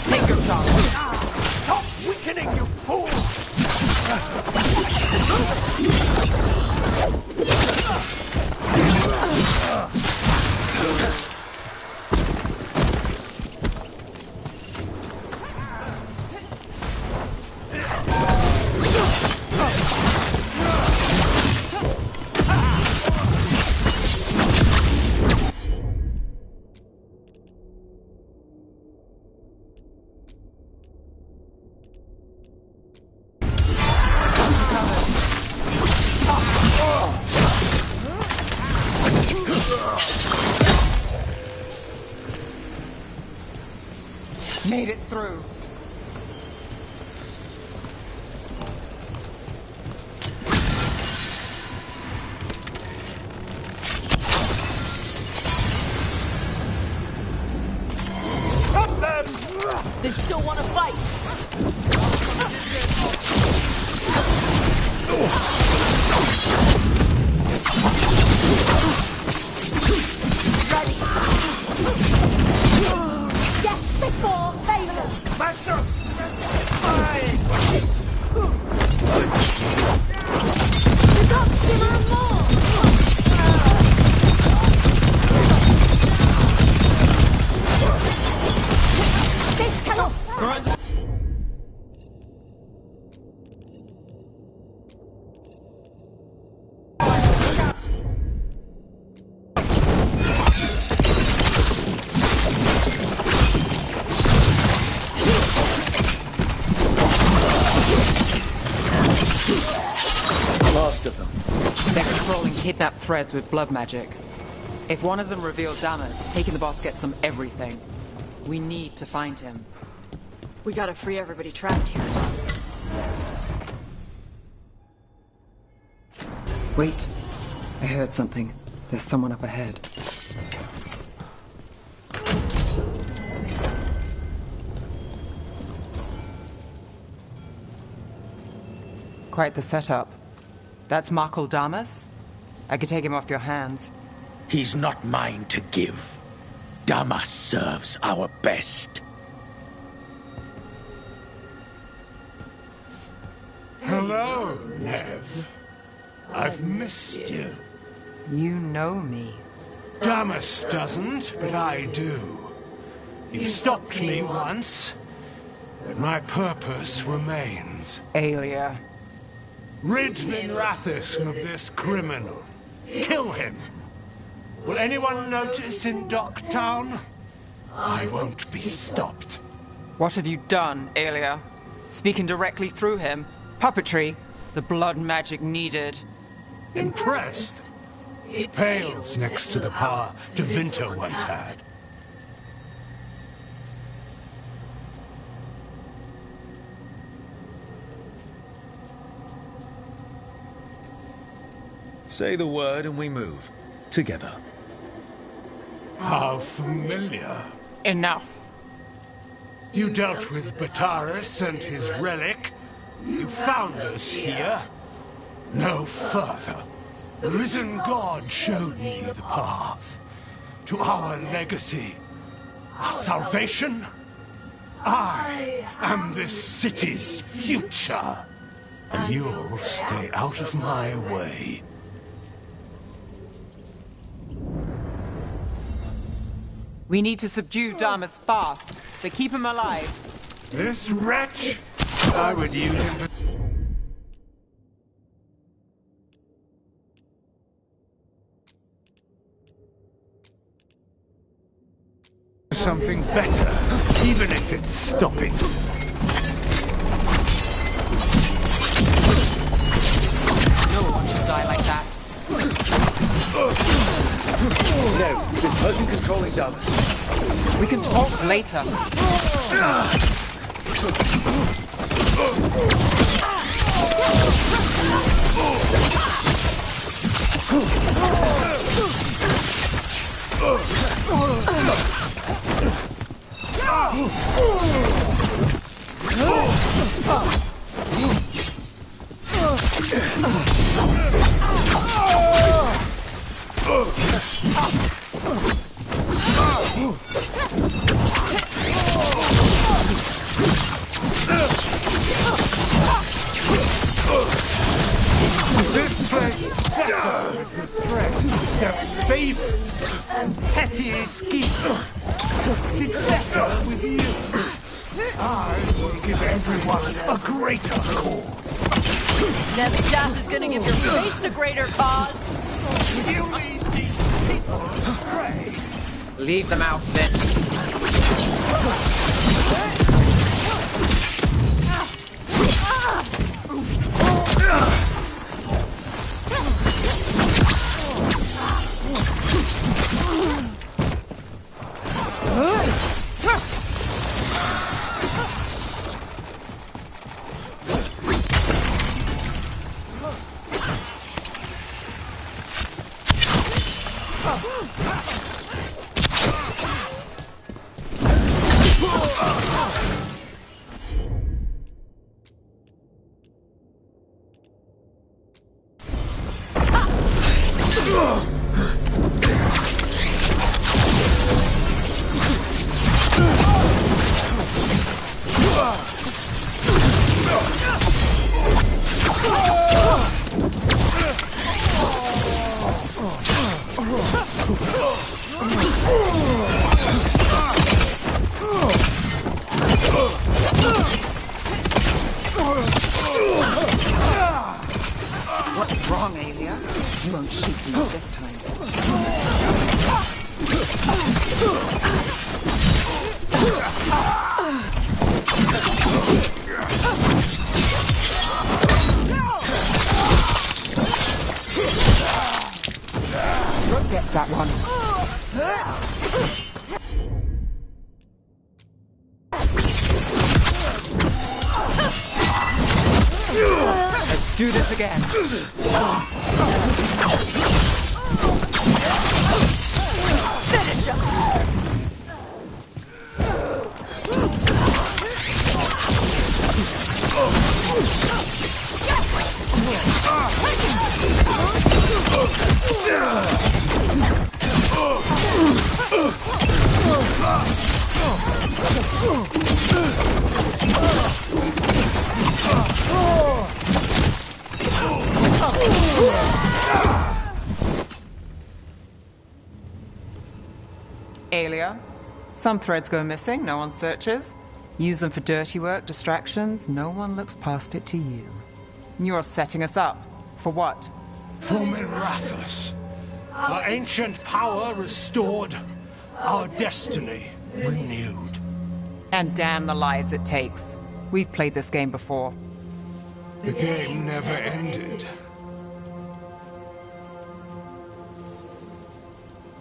Take your shot. Stop weakening, you fool! Made it through. Stop them! They still want to fight. Ready. Death before Veilguard. Match us! Fine! We got Simmer more. This cannot. Last of them. They're controlling kidnapped Threads with blood magic. If one of them reveals Damas, taking the boss gets them everything. We need to find him. We gotta free everybody trapped here. Wait. I heard something. There's someone up ahead. Quite the setup. That's Markle Damas? I could take him off your hands. He's not mine to give. Damas serves our best. Hello, Nev. I've missed you. You know me. Damas doesn't, but I do. You stopped me once, but my purpose remains. Aelia. Rid Minrathis of this criminal. Kill him. Will anyone notice in Docktown? I won't be stopped. What have you done, Aelia? Speaking directly through him. Puppetry. The blood magic needed. Impressed? It pales next to the power Tevinter once had. Say the word and we move. Together. How familiar. Enough. You dealt with Bataris and his relic. You found us here. No further. The risen God showed me the path. To our legacy. Our salvation. I am this city's future. And you'll stay out of my way. We need to subdue Damas fast, but keep him alive. This wretch? I would use him for... something better, even if it's stopping. No one should die like that. No, this person controlling Damas. We can talk later. This place is better with the threat. There are favors and petty schemes. It's better with you. I will give everyone a greater cause. Nev's staff is gonna give your face a greater cause. You lead these people astray. Leave them out of it. What's wrong, Aelia? You won't shoot me this time. Brooke gets that one. Let's do this again. Finish him! Aelia, some threads go missing, no one searches. Use them for dirty work, distractions, no one looks past it to you. You're setting us up. For what? For Mirathus. Our ancient power restored. Our destiny renewed. And damn the lives it takes. We've played this game before. The game never ended.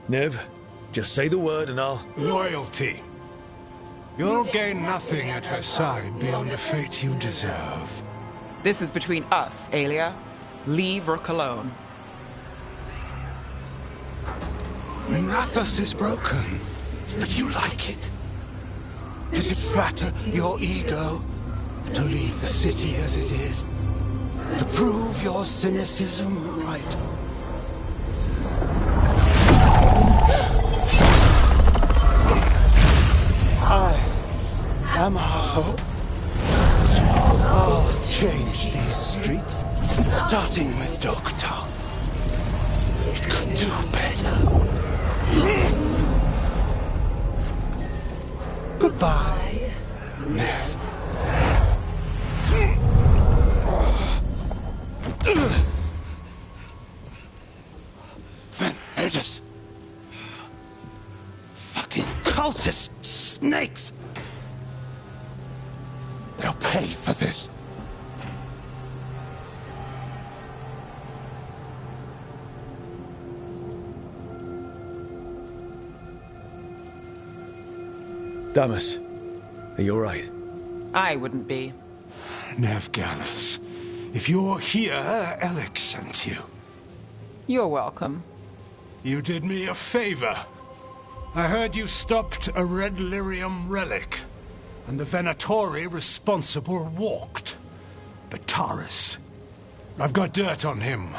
Nev, just say the word and I'll... Loyalty. You'll gain nothing at her side beyond a fate you deserve. This is between us, Aelia. Leave Rook alone. Minrathous is broken, but you like it. Does it flatter your ego to leave the city as it is? To prove your cynicism right? I am our hope. I'll change these streets, starting with Dogtown. It could do better. Goodbye, Nev. Venedus. Fucking cultist snakes. They'll pay for this. Damas, are you alright? I wouldn't be. Nevganus, if you're here, Alec sent you. You're welcome. You did me a favor. I heard you stopped a red lyrium relic, and the Venatori responsible walked. Bataris. I've got dirt on him.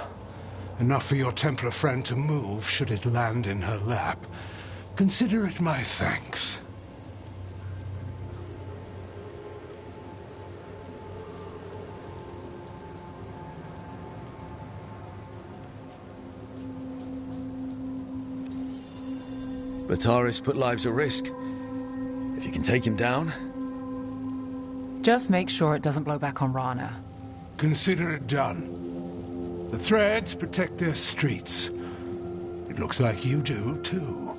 Enough for your Templar friend to move should it land in her lap. Consider it my thanks. Bataris put lives at risk. If you can take him down... Just make sure it doesn't blow back on Rana. Consider it done. The Threads protect their streets. It looks like you do, too.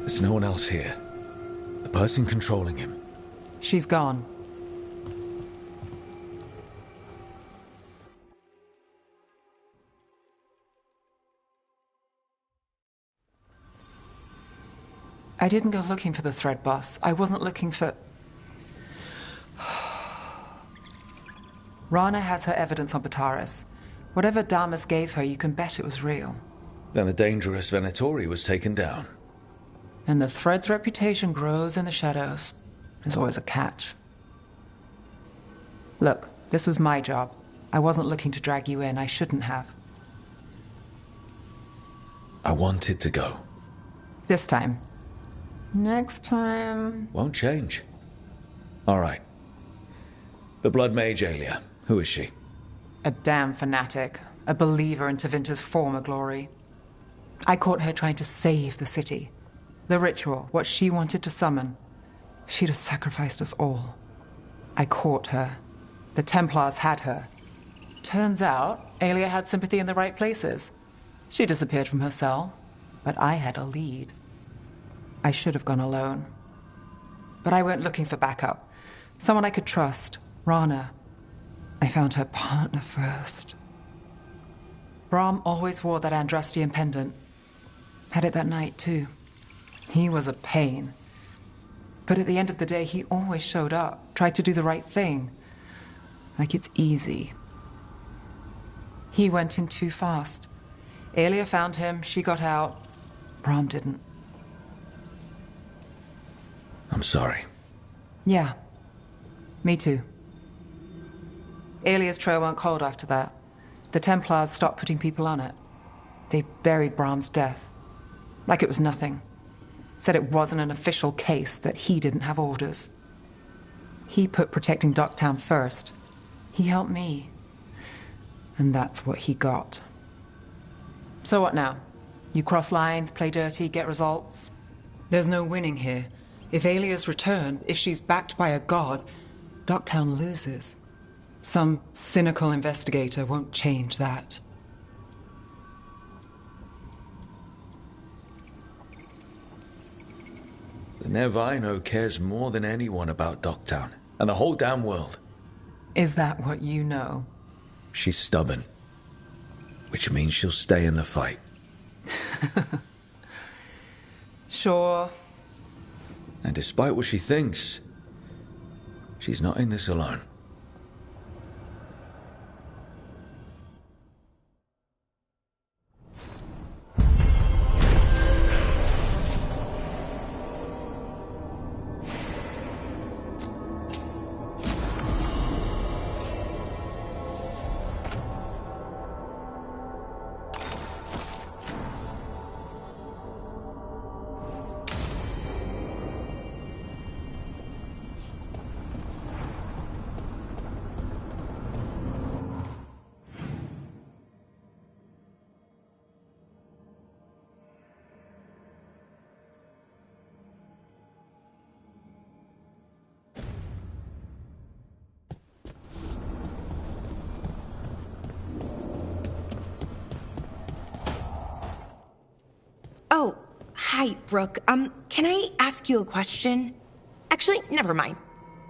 There's no one else here. The person controlling him. She's gone. I didn't go looking for the Thread boss. I wasn't looking for... Rana has her evidence on Bataris. Whatever Damas gave her, you can bet it was real. Then a dangerous Venatori was taken down. And the Thread's reputation grows in the shadows. There's always a catch. Look, this was my job. I wasn't looking to drag you in. I shouldn't have. I wanted to go. This time. Next time... Won't change. All right. The Blood Mage Aelia. Who is she? A damn fanatic. A believer in Tevinter's former glory. I caught her trying to save the city. The ritual, what she wanted to summon. She'd have sacrificed us all. I caught her. The Templars had her. Turns out, Aelia had sympathy in the right places. She disappeared from her cell, but I had a lead. I should have gone alone. But I went looking for backup. Someone I could trust. Rana. I found her partner first. Brahm always wore that Andrastian pendant. Had it that night, too. He was a pain. But at the end of the day, he always showed up, tried to do the right thing. Like it's easy. He went in too fast. Aelia found him, she got out. Brahm didn't. I'm sorry. Yeah. Me too. Aelia's trail went cold after that. The Templars stopped putting people on it. They buried Brahm's death. Like it was nothing. Said it wasn't an official case, that he didn't have orders. He put protecting Docktown first. He helped me. And that's what he got. So what now? You cross lines, play dirty, get results? There's no winning here. If Aelia's returned, if she's backed by a god, Docktown loses. Some cynical investigator won't change that. The Nev I know cares more than anyone about Docktown, and the whole damn world. Is that what you know? She's stubborn, which means she'll stay in the fight. Sure. And despite what she thinks, she's not in this alone. Hi, Brooke. Can I ask you a question? Actually, never mind.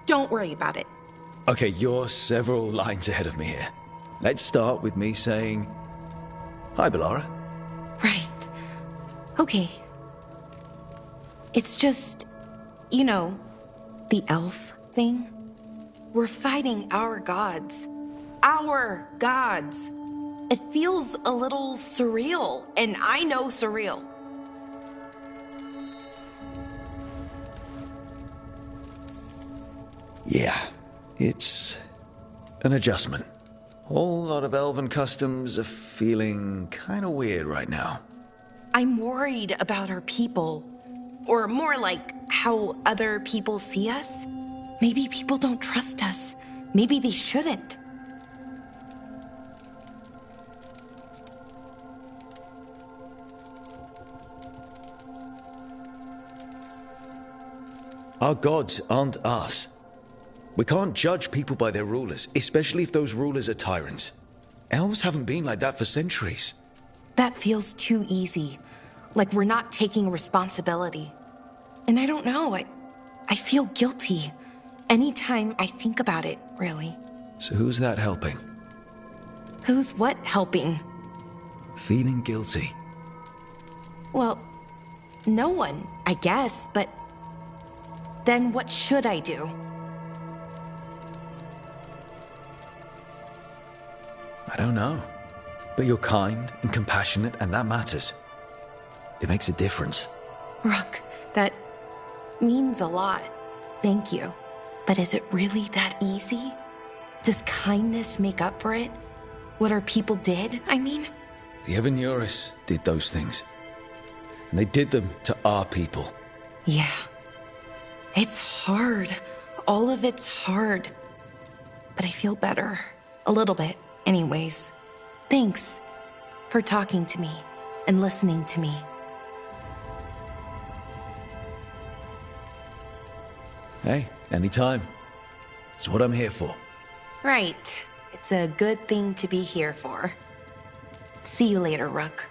Don't worry about it. Okay, you're several lines ahead of me here. Let's start with me saying, hi, Bellara. Right. Okay. It's just, you know, the elf thing. We're fighting our gods. Our gods. It feels a little surreal, and I know surreal. Yeah, it's an adjustment. Whole lot of elven customs are feeling kind of weird right now. I'm worried about our people. Or more like how other people see us. Maybe people don't trust us. Maybe they shouldn't. Our gods aren't us. We can't judge people by their rulers, especially if those rulers are tyrants. Elves haven't been like that for centuries. That feels too easy. Like we're not taking responsibility. And I don't know, I feel guilty. Anytime I think about it, really. So who's that helping? Who's what helping? Feeling guilty. Well, no one, I guess, but then what should I do? I don't know. But you're kind and compassionate, and that matters. It makes a difference. Rook, that means a lot. Thank you. But is it really that easy? Does kindness make up for it? What our people did, I mean? The Evanuris did those things. And they did them to our people. Yeah. It's hard. All of it's hard. But I feel better. A little bit, anyways. Thanks for talking to me and listening to me. Hey, anytime. It's what I'm here for. Right. It's a good thing to be here for. See you later, Rook.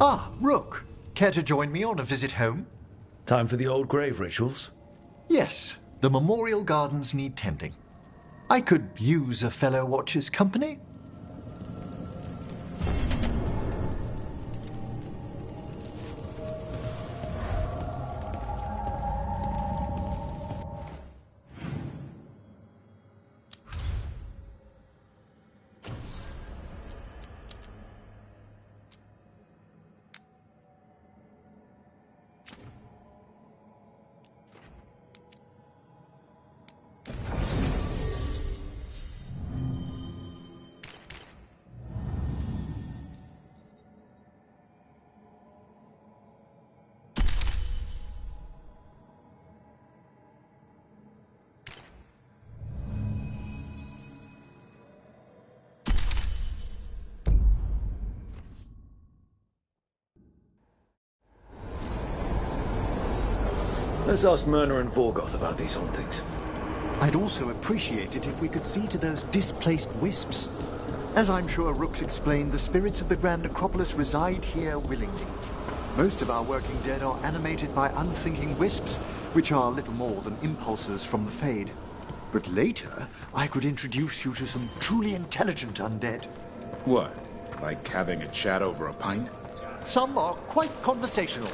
Ah, Rook. Care to join me on a visit home? Time for the old grave rituals? Yes, the memorial gardens need tending. I could use a fellow watcher's company. Let's ask Myrna and Vorgoth about these hauntings. I'd also appreciate it if we could see to those displaced wisps. As I'm sure Rook's explained, the spirits of the Grand Necropolis reside here willingly. Most of our working dead are animated by unthinking wisps, which are little more than impulses from the Fade. But later, I could introduce you to some truly intelligent undead. What? Like having a chat over a pint? Some are quite conversational.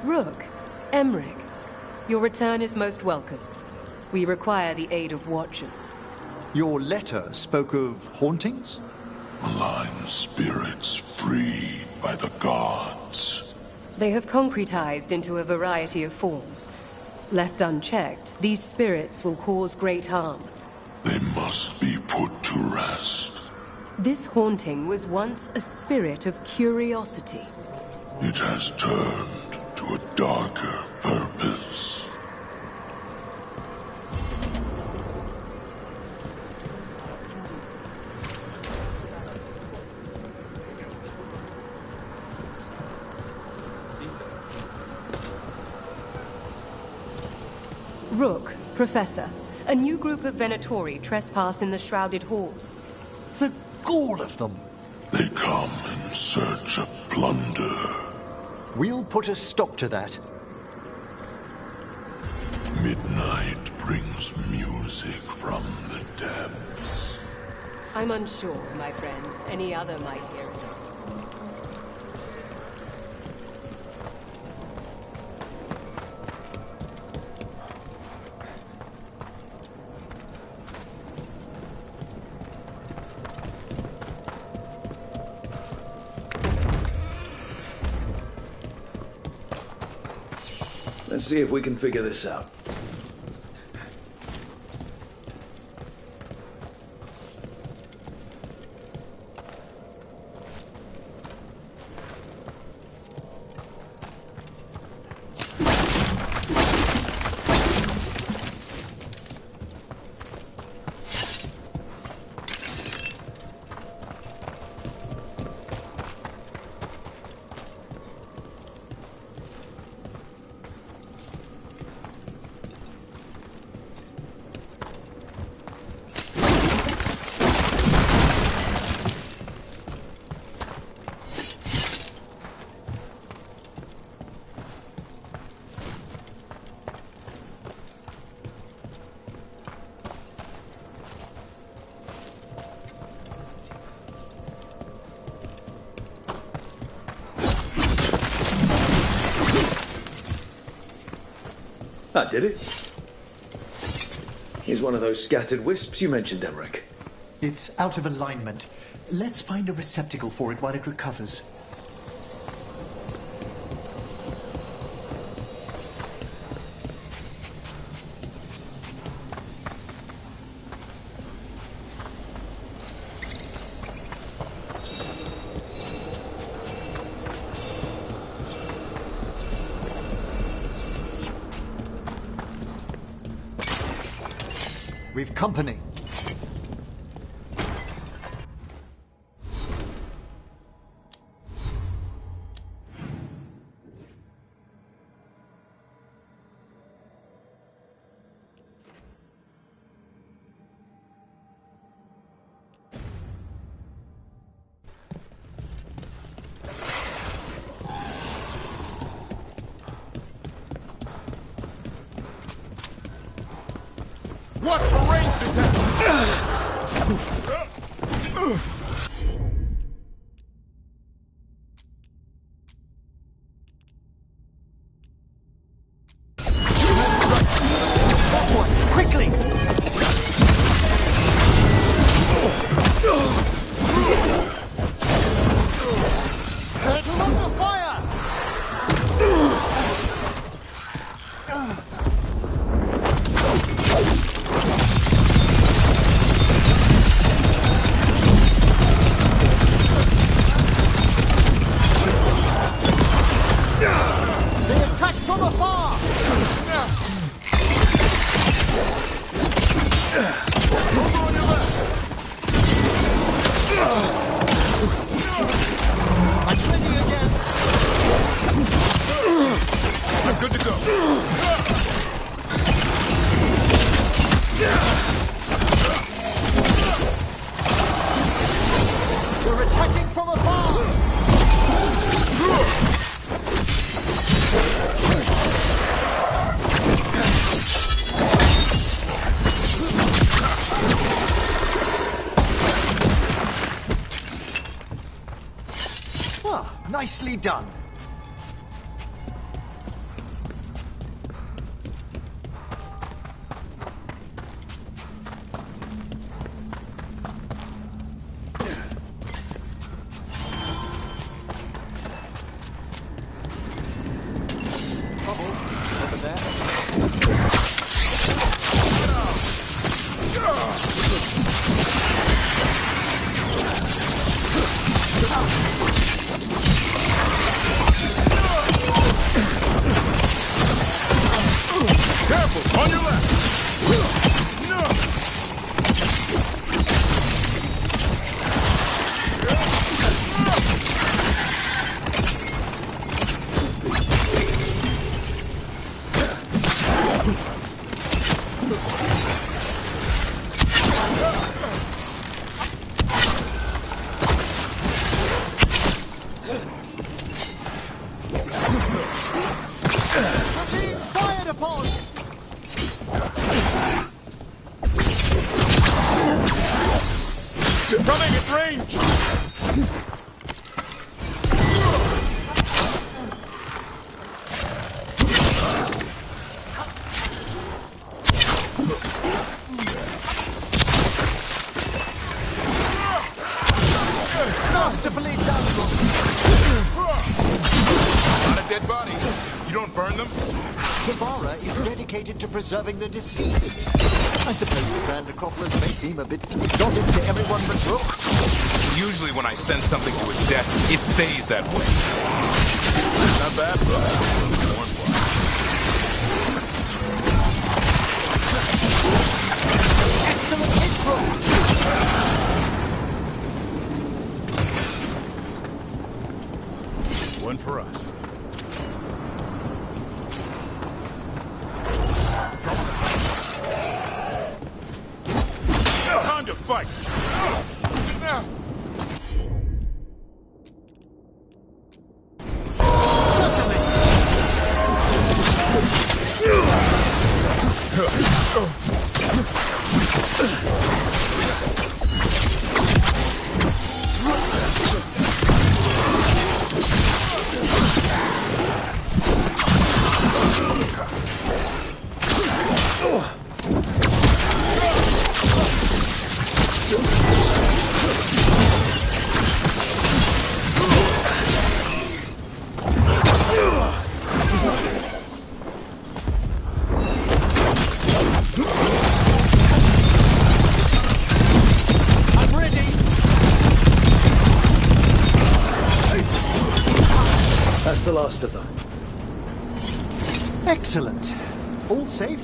Rook, Emmerich, your return is most welcome. We require the aid of watchers. Your letter spoke of hauntings? Malign spirits freed by the gods. They have concretized into a variety of forms. Left unchecked, these spirits will cause great harm. They must be put to rest. This haunting was once a spirit of curiosity. It has turned to a darker purpose. Rook, Professor, a new group of Venatori trespass in the Shrouded Halls. The gall of them! They come in search of plunder. We'll put a stop to that. Midnight brings music from the depths. I'm unsure, my friend. Any other might hear it. Let's see if we can figure this out. That did it. Here's one of those scattered wisps you mentioned, Emmerich. It's out of alignment. Let's find a receptacle for it while it recovers. we've company. Watch for ranged attacks! Quickly! Turtle under fire! They attack from afar! I'm ready again! I'm good to go. They're attacking from afar! Ah, nicely done. Careful, on your left. Being fired upon! Coming at range! Masterfully done, Not a dead body. You don't burn them? The Vara is dedicated to preserving the deceased. I suppose the Grand Acropolis may seem a bit exotic to everyone but Rook. Usually when I send something to its death, it stays that way. Not bad, Excellent hit, Rook! One for us. Time to fight! That's the last of them. Excellent. All safe?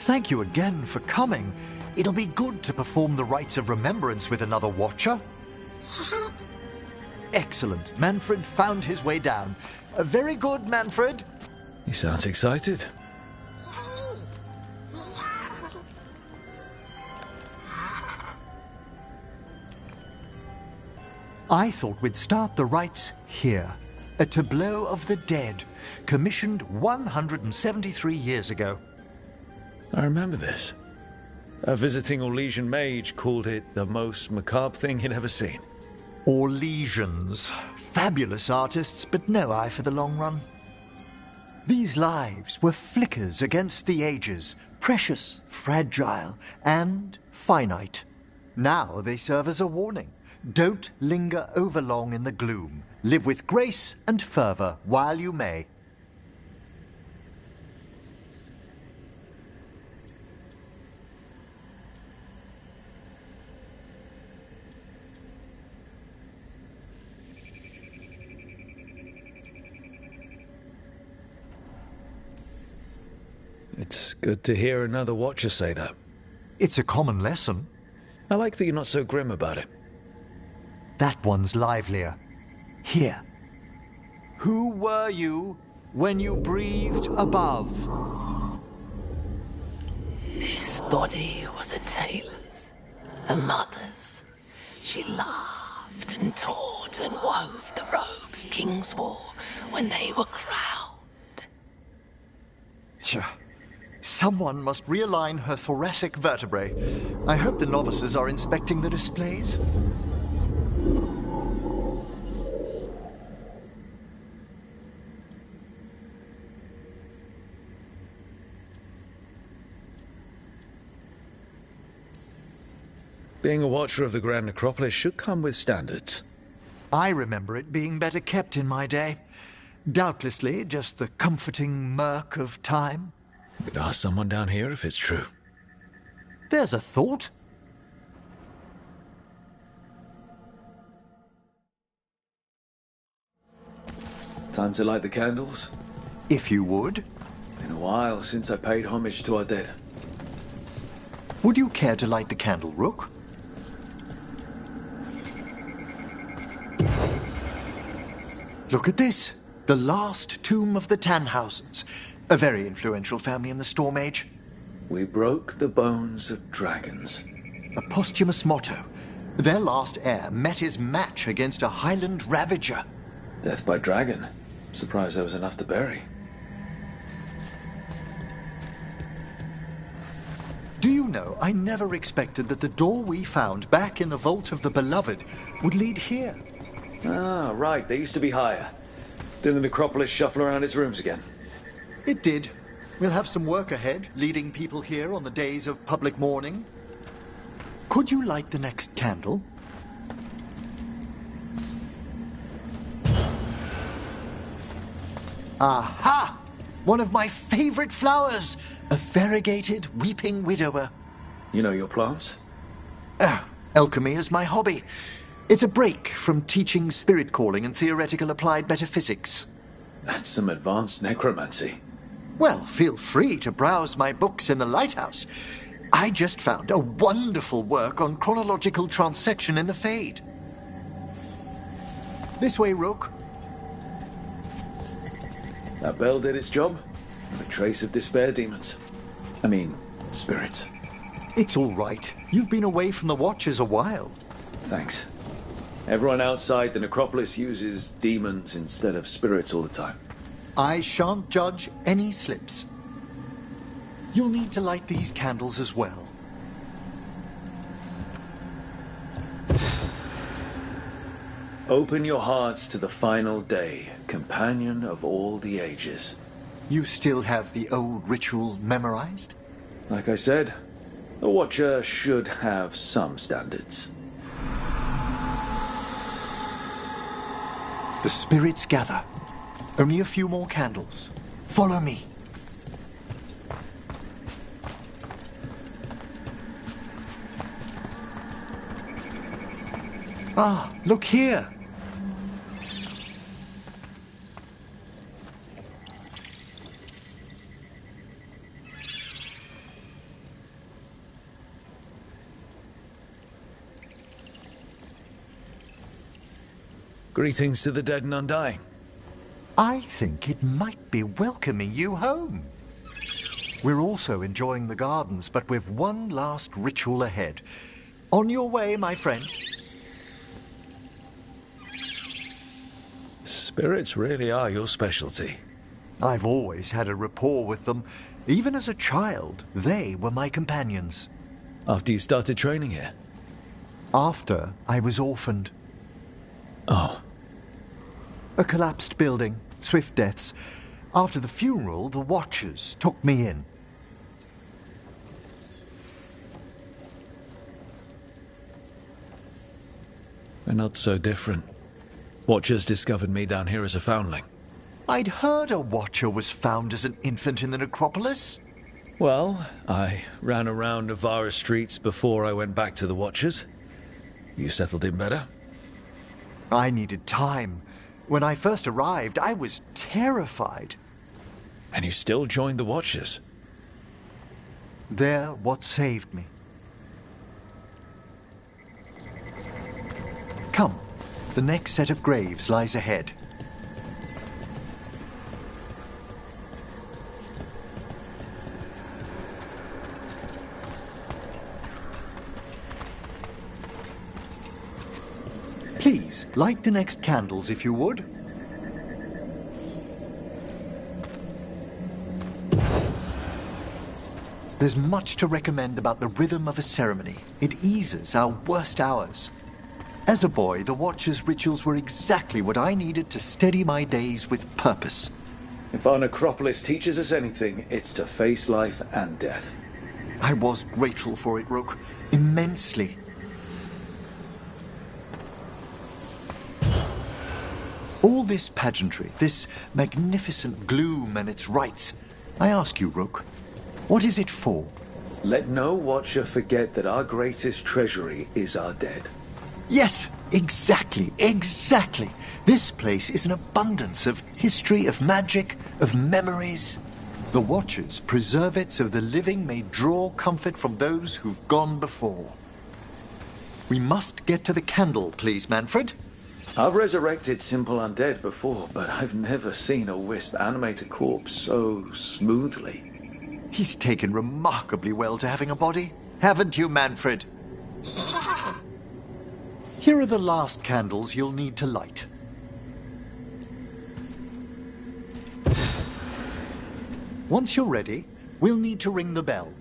Thank you again for coming. It'll be good to perform the rites of remembrance with another watcher. Excellent. Manfred found his way down. Very good, Manfred. He sounds excited. I thought we'd start the rites here. A tableau of the dead, commissioned 173 years ago. I remember this. A visiting Orlesian mage called it the most macabre thing he'd ever seen. Orlesians. Fabulous artists, but no eye for the long run. These lives were flickers against the ages, precious, fragile, and finite. Now they serve as a warning. Don't linger overlong in the gloom. Live with grace and fervor while you may. It's good to hear another watcher say that. It's a common lesson. I like that you're not so grim about it. That one's livelier. Here. Who were you when you breathed above? This body was a tailor's, a mother's. She laughed and taught and wove the robes kings wore when they were crowned. Someone must realign her thoracic vertebrae. I hope the novices are inspecting the displays. Being a watcher of the Grand Necropolis should come with standards. I remember it being better kept in my day. Doubtlessly just the comforting murk of time. Could ask someone down here if it's true. There's a thought. Time to light the candles? If you would. Been a while since I paid homage to our dead. Would you care to light the candle, Rook? Look at this. The last tomb of the Tannhausens. A very influential family in the Storm Age. We broke the bones of dragons. A posthumous motto. Their last heir met his match against a Highland Ravager. Death by dragon. Surprised there was enough to bury. Do you know, I never expected that the door we found back in the Vault of the Beloved would lead here. Ah, right. They used to be higher. Did the necropolis shuffle around its rooms again? It did. We'll have some work ahead, leading people here on the days of public mourning. Could you light the next candle? Aha! One of my favorite flowers! A variegated weeping widower. You know your plants? Alchemy is my hobby. It's a break from teaching spirit calling and theoretical applied metaphysics. That's some advanced necromancy. Well, feel free to browse my books in the lighthouse. I just found a wonderful work on chronological transection in the Fade. This way, Rook. That bell did its job. Not a trace of despair demons. I mean, spirits. It's all right. You've been away from the Watchers a while. Thanks. Everyone outside the necropolis uses demons instead of spirits all the time. I shan't judge any slips. You'll need to light these candles as well. Open your hearts to the final day, companion of all the ages. You still have the old ritual memorized? Like I said, a watcher should have some standards. The spirits gather. Only a few more candles. Follow me. Ah, look here. Greetings to the dead and undying. I think it might be welcoming you home. We're also enjoying the gardens, but we've one last ritual ahead. On your way, my friend. Spirits really are your specialty. I've always had a rapport with them. Even as a child, they were my companions. After you started training here? After I was orphaned. Oh. A collapsed building, swift deaths. After the funeral, the Watchers took me in. We're not so different. Watchers discovered me down here as a foundling. I'd heard a Watcher was found as an infant in the necropolis. Well, I ran around Navara streets before I went back to the Watchers. You settled in better? I needed time. When I first arrived, I was terrified. And you still joined the Watchers? They're what saved me. Come, the next set of graves lies ahead. Please, light the next candles if you would. There's much to recommend about the rhythm of a ceremony. It eases our worst hours. As a boy, the Watcher's rituals were exactly what I needed to steady my days with purpose. If our necropolis teaches us anything, it's to face life and death. I was grateful for it, Rook. Immensely. All this pageantry, this magnificent gloom and its rites, I ask you, Rook, what is it for? Let no Watcher forget that our greatest treasury is our dead. Yes, exactly. This place is an abundance of history, of magic, of memories. The Watchers preserve it so the living may draw comfort from those who've gone before. We must get to the candle, please, Manfred. I've resurrected simple undead before, but I've never seen a wisp animate a corpse so smoothly. He's taken remarkably well to having a body, haven't you, Manfred? Here are the last candles you'll need to light. Once you're ready, we'll need to ring the bell.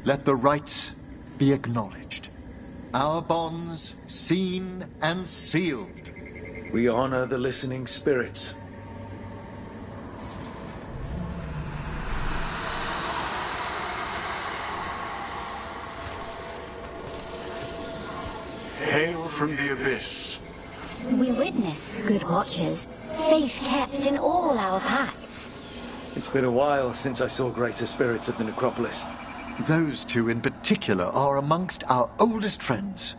Let the rites be acknowledged. Our bonds seen and sealed. We honor the listening spirits. Hail from the abyss. We witness, good Watchers, faith kept in all our paths. It's been a while since I saw greater spirits of the necropolis. Those two in particular are amongst our oldest friends.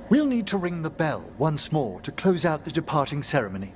We'll need to ring the bell once more to close out the departing ceremony.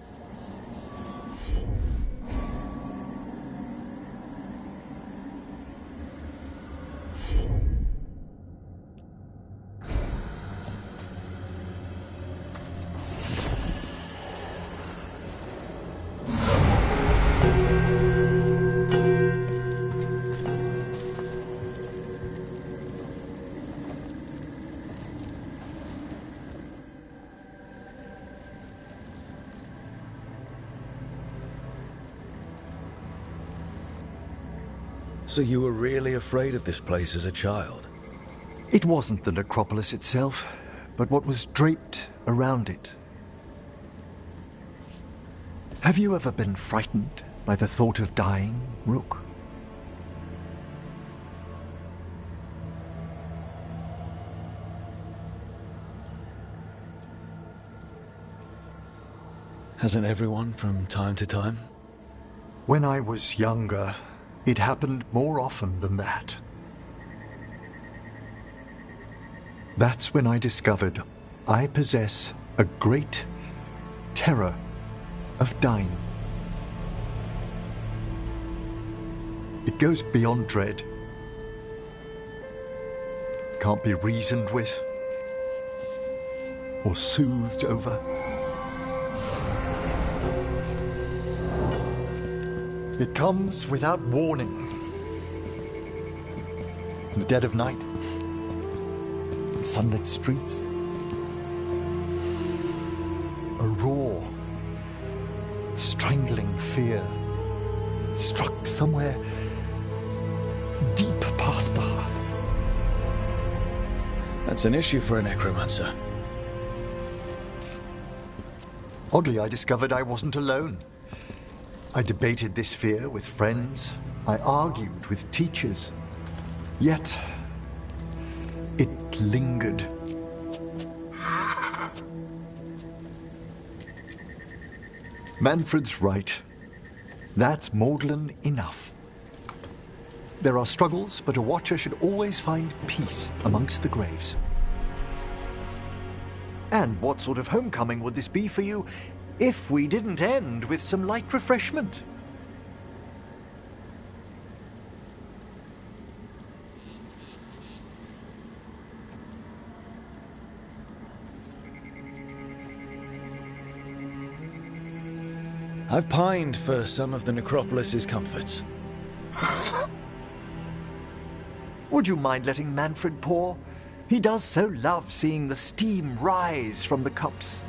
So you were really afraid of this place as a child? It wasn't the necropolis itself, but what was draped around it. Have you ever been frightened by the thought of dying, Rook? Hasn't everyone from time to time? When I was younger, it happened more often than that. That's when I discovered I possess a great terror of dying. It goes beyond dread. Can't be reasoned with or soothed over. It comes without warning. In the dead of night, in sunlit streets, a raw, strangling fear struck somewhere deep past the heart. That's an issue for a necromancer. Oddly, I discovered I wasn't alone. I debated this fear with friends. I argued with teachers. Yet, it lingered. Manfred's right. That's maudlin enough. There are struggles, but a watcher should always find peace amongst the graves. And what sort of homecoming would this be for you if we didn't end with some light refreshment? I've pined for some of the necropolis's comforts. Would you mind letting Manfred pour? He does so love seeing the steam rise from the cups.